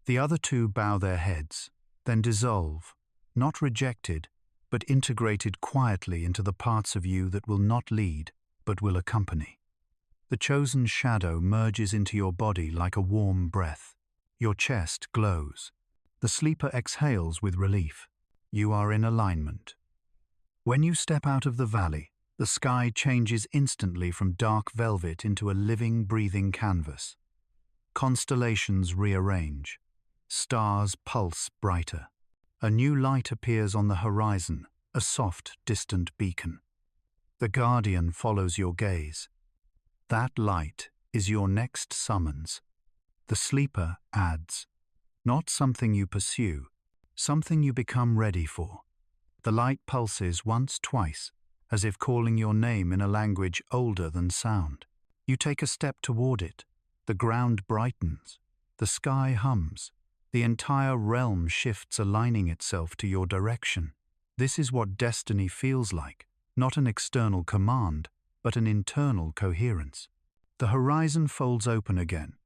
The other 2 bow their heads, then dissolve, not rejected, but integrated quietly into the parts of you that will not lead, but will accompany. The chosen shadow merges into your body like a warm breath. Your chest glows. The sleeper exhales with relief. You are in alignment. When you step out of the valley, the sky changes instantly from dark velvet into a living, breathing canvas. Constellations rearrange. Stars pulse brighter. A new light appears on the horizon, a soft, distant beacon. The guardian follows your gaze. That light is your next summons. The sleeper adds, not something you pursue, something you become ready for. The light pulses once, twice, as if calling your name in a language older than sound. You take a step toward it. The ground brightens. The sky hums. The entire realm shifts, aligning itself to your direction. This is what destiny feels like, not an external command, but an internal coherence. The horizon folds open again,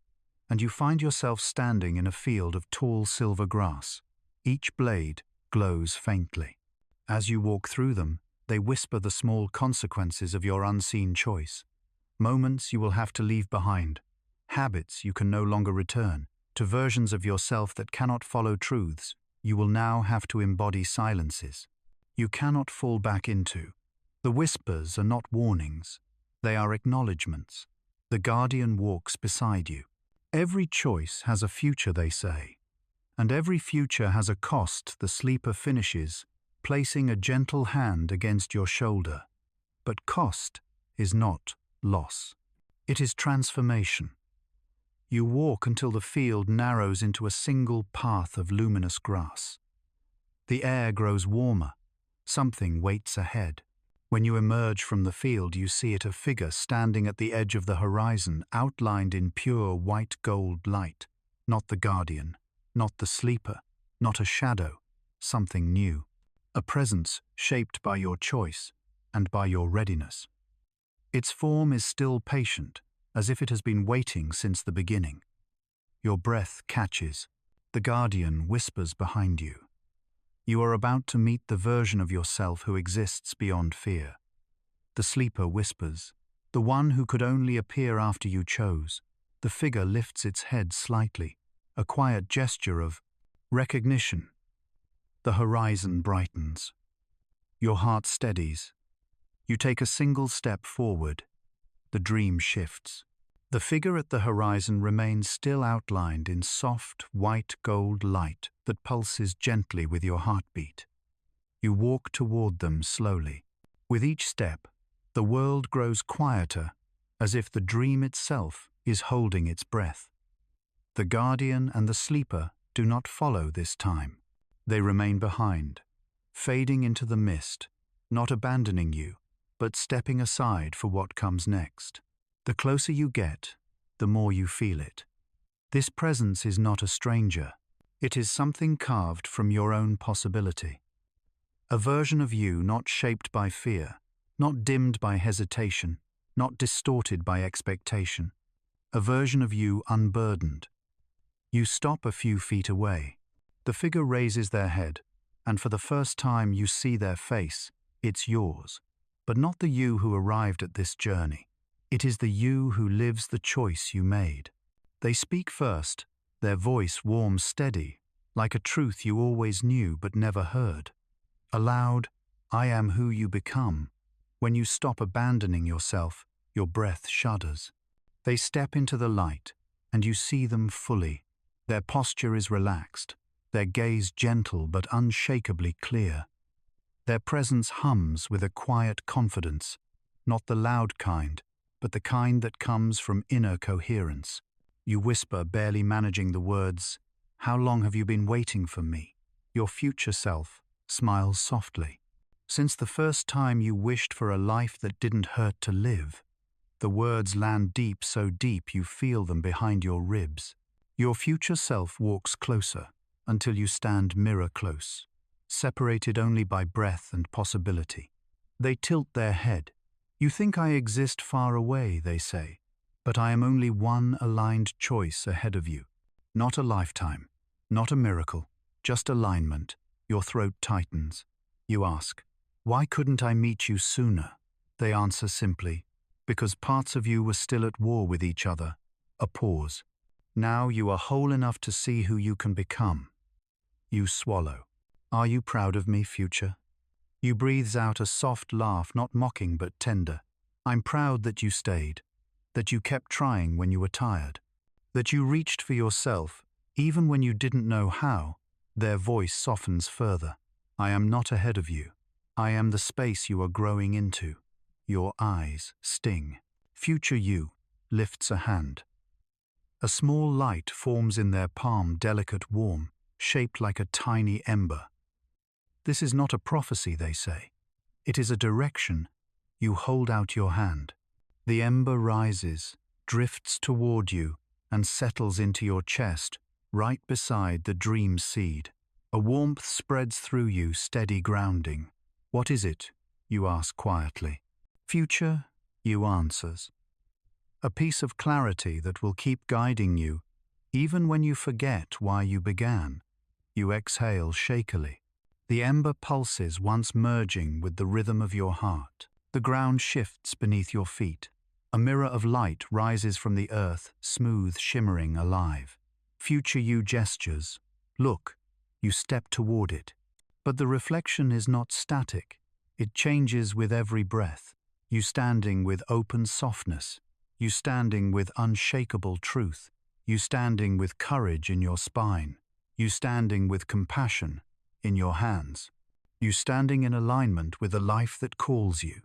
and you find yourself standing in a field of tall silver grass. Each blade glows faintly. As you walk through them, they whisper the small consequences of your unseen choice. Moments you will have to leave behind, habits you can no longer return, to versions of yourself that cannot follow truths you will now have to embody silences you cannot fall back into. The whispers are not warnings, they are acknowledgements. The guardian walks beside you. Every choice has a future, they say, and every future has a cost. The sleeper finishes, placing a gentle hand against your shoulder. But cost is not loss. It is transformation. You walk until the field narrows into a single path of luminous grass. The air grows warmer. Something waits ahead. When you emerge from the field, you see it, a figure standing at the edge of the horizon, outlined in pure white gold light. Not the guardian, not the sleeper, not a shadow, something new. A presence shaped by your choice and by your readiness. Its form is still patient, as if it has been waiting since the beginning. Your breath catches. The guardian whispers behind you. You are about to meet the version of yourself who exists beyond fear. The sleeper whispers, the one who could only appear after you chose. The figure lifts its head slightly, a quiet gesture of recognition. The horizon brightens. Your heart steadies. You take a single step forward. The dream shifts. The figure at the horizon remains still, outlined in soft, white gold light that pulses gently with your heartbeat. You walk toward them slowly. With each step, the world grows quieter, as if the dream itself is holding its breath. The guardian and the sleeper do not follow this time. They remain behind, fading into the mist, not abandoning you, but stepping aside for what comes next. The closer you get, the more you feel it. This presence is not a stranger. It is something carved from your own possibility. A version of you not shaped by fear, not dimmed by hesitation, not distorted by expectation. A version of you unburdened. You stop a few feet away. The figure raises their head, and for the first time you see their face. It's yours, but not the you who arrived at this journey. It is the you who lives the choice you made. They speak first, their voice warm, steady, like a truth you always knew but never heard. Aloud, I am who you become. When you stop abandoning yourself, your breath shudders. They step into the light, and you see them fully. Their posture is relaxed, their gaze gentle but unshakably clear. Their presence hums with a quiet confidence, not the loud kind, but the kind that comes from inner coherence. You whisper, barely managing the words, "How long have you been waiting for me?" Your future self smiles softly. Since the first time you wished for a life that didn't hurt to live. The words land deep, so deep you feel them behind your ribs. Your future self walks closer until you stand mirror close, separated only by breath and possibility. They tilt their head. You think I exist far away, they say, but I am only one aligned choice ahead of you. Not a lifetime, not a miracle, just alignment. Your throat tightens. You ask, why couldn't I meet you sooner? They answer simply, because parts of you were still at war with each other. A pause. Now you are whole enough to see who you can become. You swallow. Are you proud of me, future? You breathes out a soft laugh, not mocking but tender. I'm proud that you stayed, that you kept trying when you were tired, that you reached for yourself, even when you didn't know how. Their voice softens further. I am not ahead of you. I am the space you are growing into. Your eyes sting. Future you lifts a hand. A small light forms in their palm, delicate, warm, shaped like a tiny ember. This is not a prophecy, they say. It is a direction. You hold out your hand. The ember rises, drifts toward you, and settles into your chest, right beside the dream seed. A warmth spreads through you, steady grounding. What is it? You ask quietly. Future, you answers. A piece of clarity that will keep guiding you, even when you forget why you began. You exhale shakily. The ember pulses, once merging with the rhythm of your heart. The ground shifts beneath your feet. A mirror of light rises from the earth, smooth, shimmering, alive. Future you gestures. Look, you step toward it. But the reflection is not static. It changes with every breath. You standing with open softness. You standing with unshakable truth. You standing with courage in your spine. You standing with compassion in your hands. You standing in alignment with a life that calls you.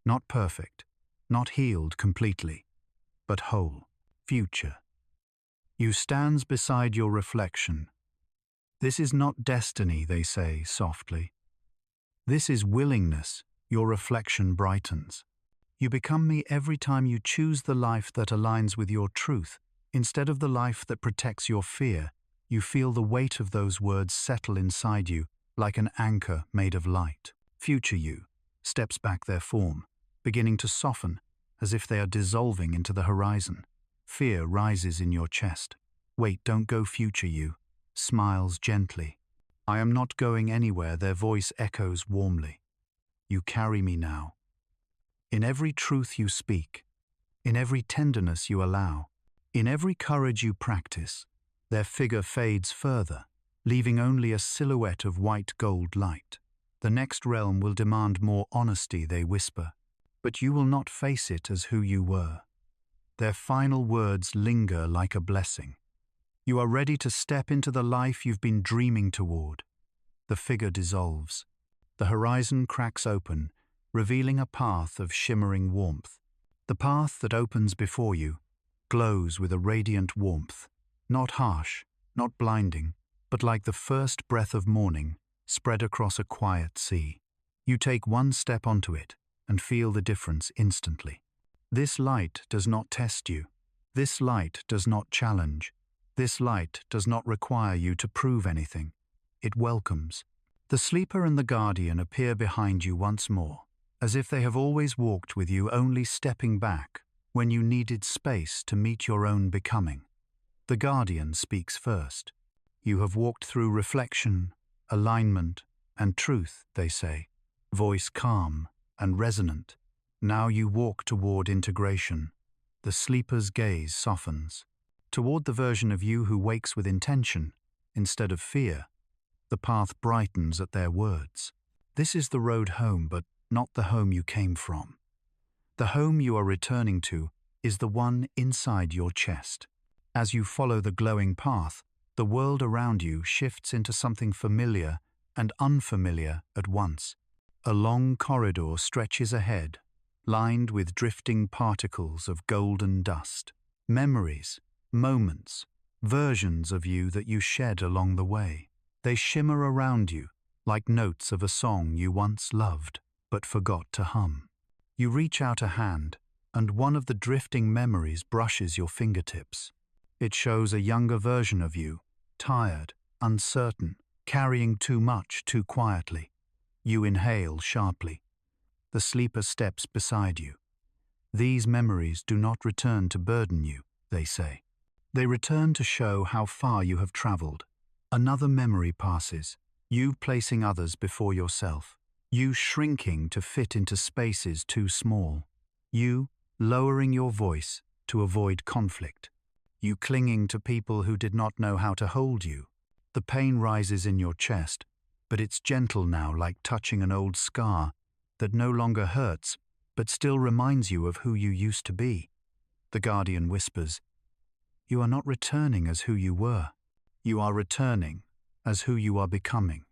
Not perfect, not healed completely, but whole. Future. You stands beside your reflection. This is not destiny, they say softly. This is willingness. Your reflection brightens. You become me every time you choose the life that aligns with your truth. Instead of the life that protects your fear, you feel the weight of those words settle inside you like an anchor made of light. Future you steps back, their form beginning to soften as if they are dissolving into the horizon. Fear rises in your chest. Wait, don't go, future you smiles gently. I am not going anywhere, their voice echoes warmly. You carry me now. In every truth you speak, in every tenderness you allow, in every courage you practice, their figure fades further, leaving only a silhouette of white gold light. The next realm will demand more honesty, they whisper, but you will not face it as who you were. Their final words linger like a blessing. You are ready to step into the life you've been dreaming toward. The figure dissolves. The horizon cracks open, revealing a path of shimmering warmth. The path that opens before you glows with a radiant warmth, not harsh, not blinding, but like the first breath of morning spread across a quiet sea. You take one step onto it and feel the difference instantly. This light does not test you. This light does not challenge. This light does not require you to prove anything. It welcomes. The sleeper and the guardian appear behind you once more, as if they have always walked with you, only stepping back when you needed space to meet your own becoming. The guardian speaks first. You have walked through reflection, alignment, and truth, they say, voice calm and resonant. Now you walk toward integration. The sleeper's gaze softens, toward the version of you who wakes with intention instead of fear. The path brightens at their words. This is the road home, but not the home you came from. The home you are returning to is the one inside your chest. As you follow the glowing path, the world around you shifts into something familiar and unfamiliar at once. A long corridor stretches ahead, lined with drifting particles of golden dust. Memories, moments, versions of you that you shed along the way. They shimmer around you like notes of a song you once loved but forgot to hum. You reach out a hand, and one of the drifting memories brushes your fingertips. It shows a younger version of you, tired, uncertain, carrying too much too quietly. You inhale sharply. The sleeper steps beside you. These memories do not return to burden you, they say. They return to show how far you have traveled. Another memory passes, you placing others before yourself. You shrinking to fit into spaces too small. You lowering your voice to avoid conflict. You clinging to people who did not know how to hold you. The pain rises in your chest, but it's gentle now, like touching an old scar that no longer hurts, but still reminds you of who you used to be. The guardian whispers, "You are not returning as who you were. You are returning as who you are becoming."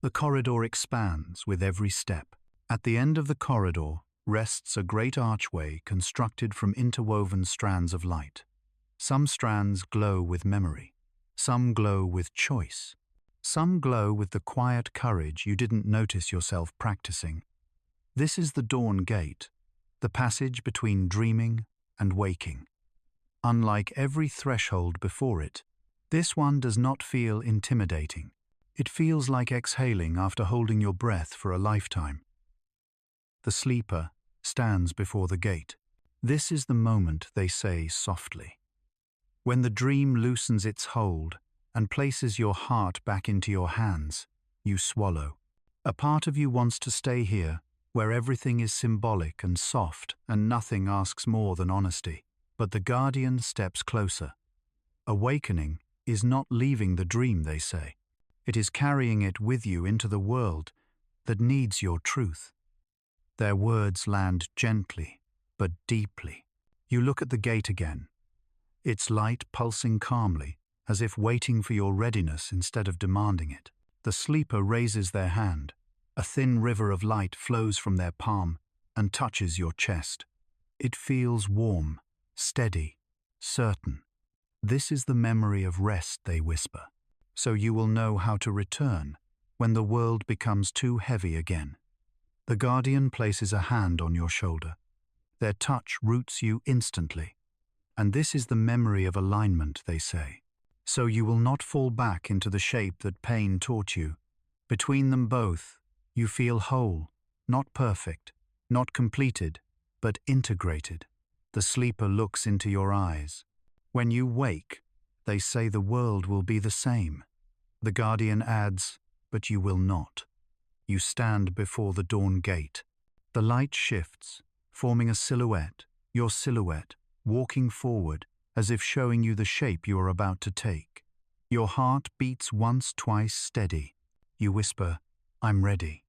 The corridor expands with every step. At the end of the corridor rests a great archway constructed from interwoven strands of light. Some strands glow with memory. Some glow with choice. Some glow with the quiet courage you didn't notice yourself practicing. This is the dawn gate, the passage between dreaming and waking. Unlike every threshold before it, this one does not feel intimidating. It feels like exhaling after holding your breath for a lifetime. The sleeper stands before the gate. This is the moment, they say softly, when the dream loosens its hold and places your heart back into your hands. You swallow. A part of you wants to stay here, where everything is symbolic and soft and nothing asks more than honesty. But the guardian steps closer. Awakening is not leaving the dream, they say. It is carrying it with you into the world that needs your truth. Their words land gently, but deeply. You look at the gate again, its light pulsing calmly, as if waiting for your readiness instead of demanding it. The sleeper raises their hand. A thin river of light flows from their palm and touches your chest. It feels warm, steady, certain. This is the memory of rest, they whisper, so you will know how to return when the world becomes too heavy again. The guardian places a hand on your shoulder. Their touch roots you instantly. And this is the memory of alignment, they say, so you will not fall back into the shape that pain taught you. Between them both, you feel whole, not perfect, not completed, but integrated. The sleeper looks into your eyes. When you wake, they say the world will be the same. The guardian adds, but you will not. You stand before the dawn gate. The light shifts, forming a silhouette, your silhouette, walking forward as if showing you the shape you are about to take. Your heart beats once, twice, steady. You whisper, "I'm ready."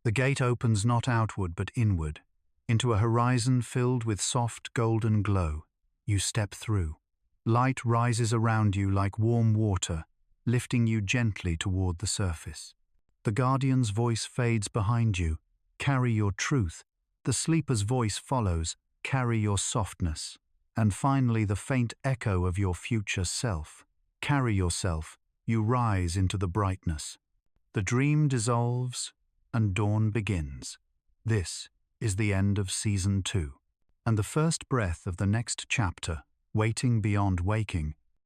The gate opens not outward but inward, into a horizon filled with soft golden glow. You step through. Light rises around you like warm water, lifting you gently toward the surface. The guardian's voice fades behind you. Carry your truth. The sleeper's voice follows. Carry your softness. And finally, the faint echo of your future self. Carry yourself. You rise into the brightness. The dream dissolves and dawn begins. This is the end of Season 2. And the first breath of the next chapter, Waiting Beyond Waking,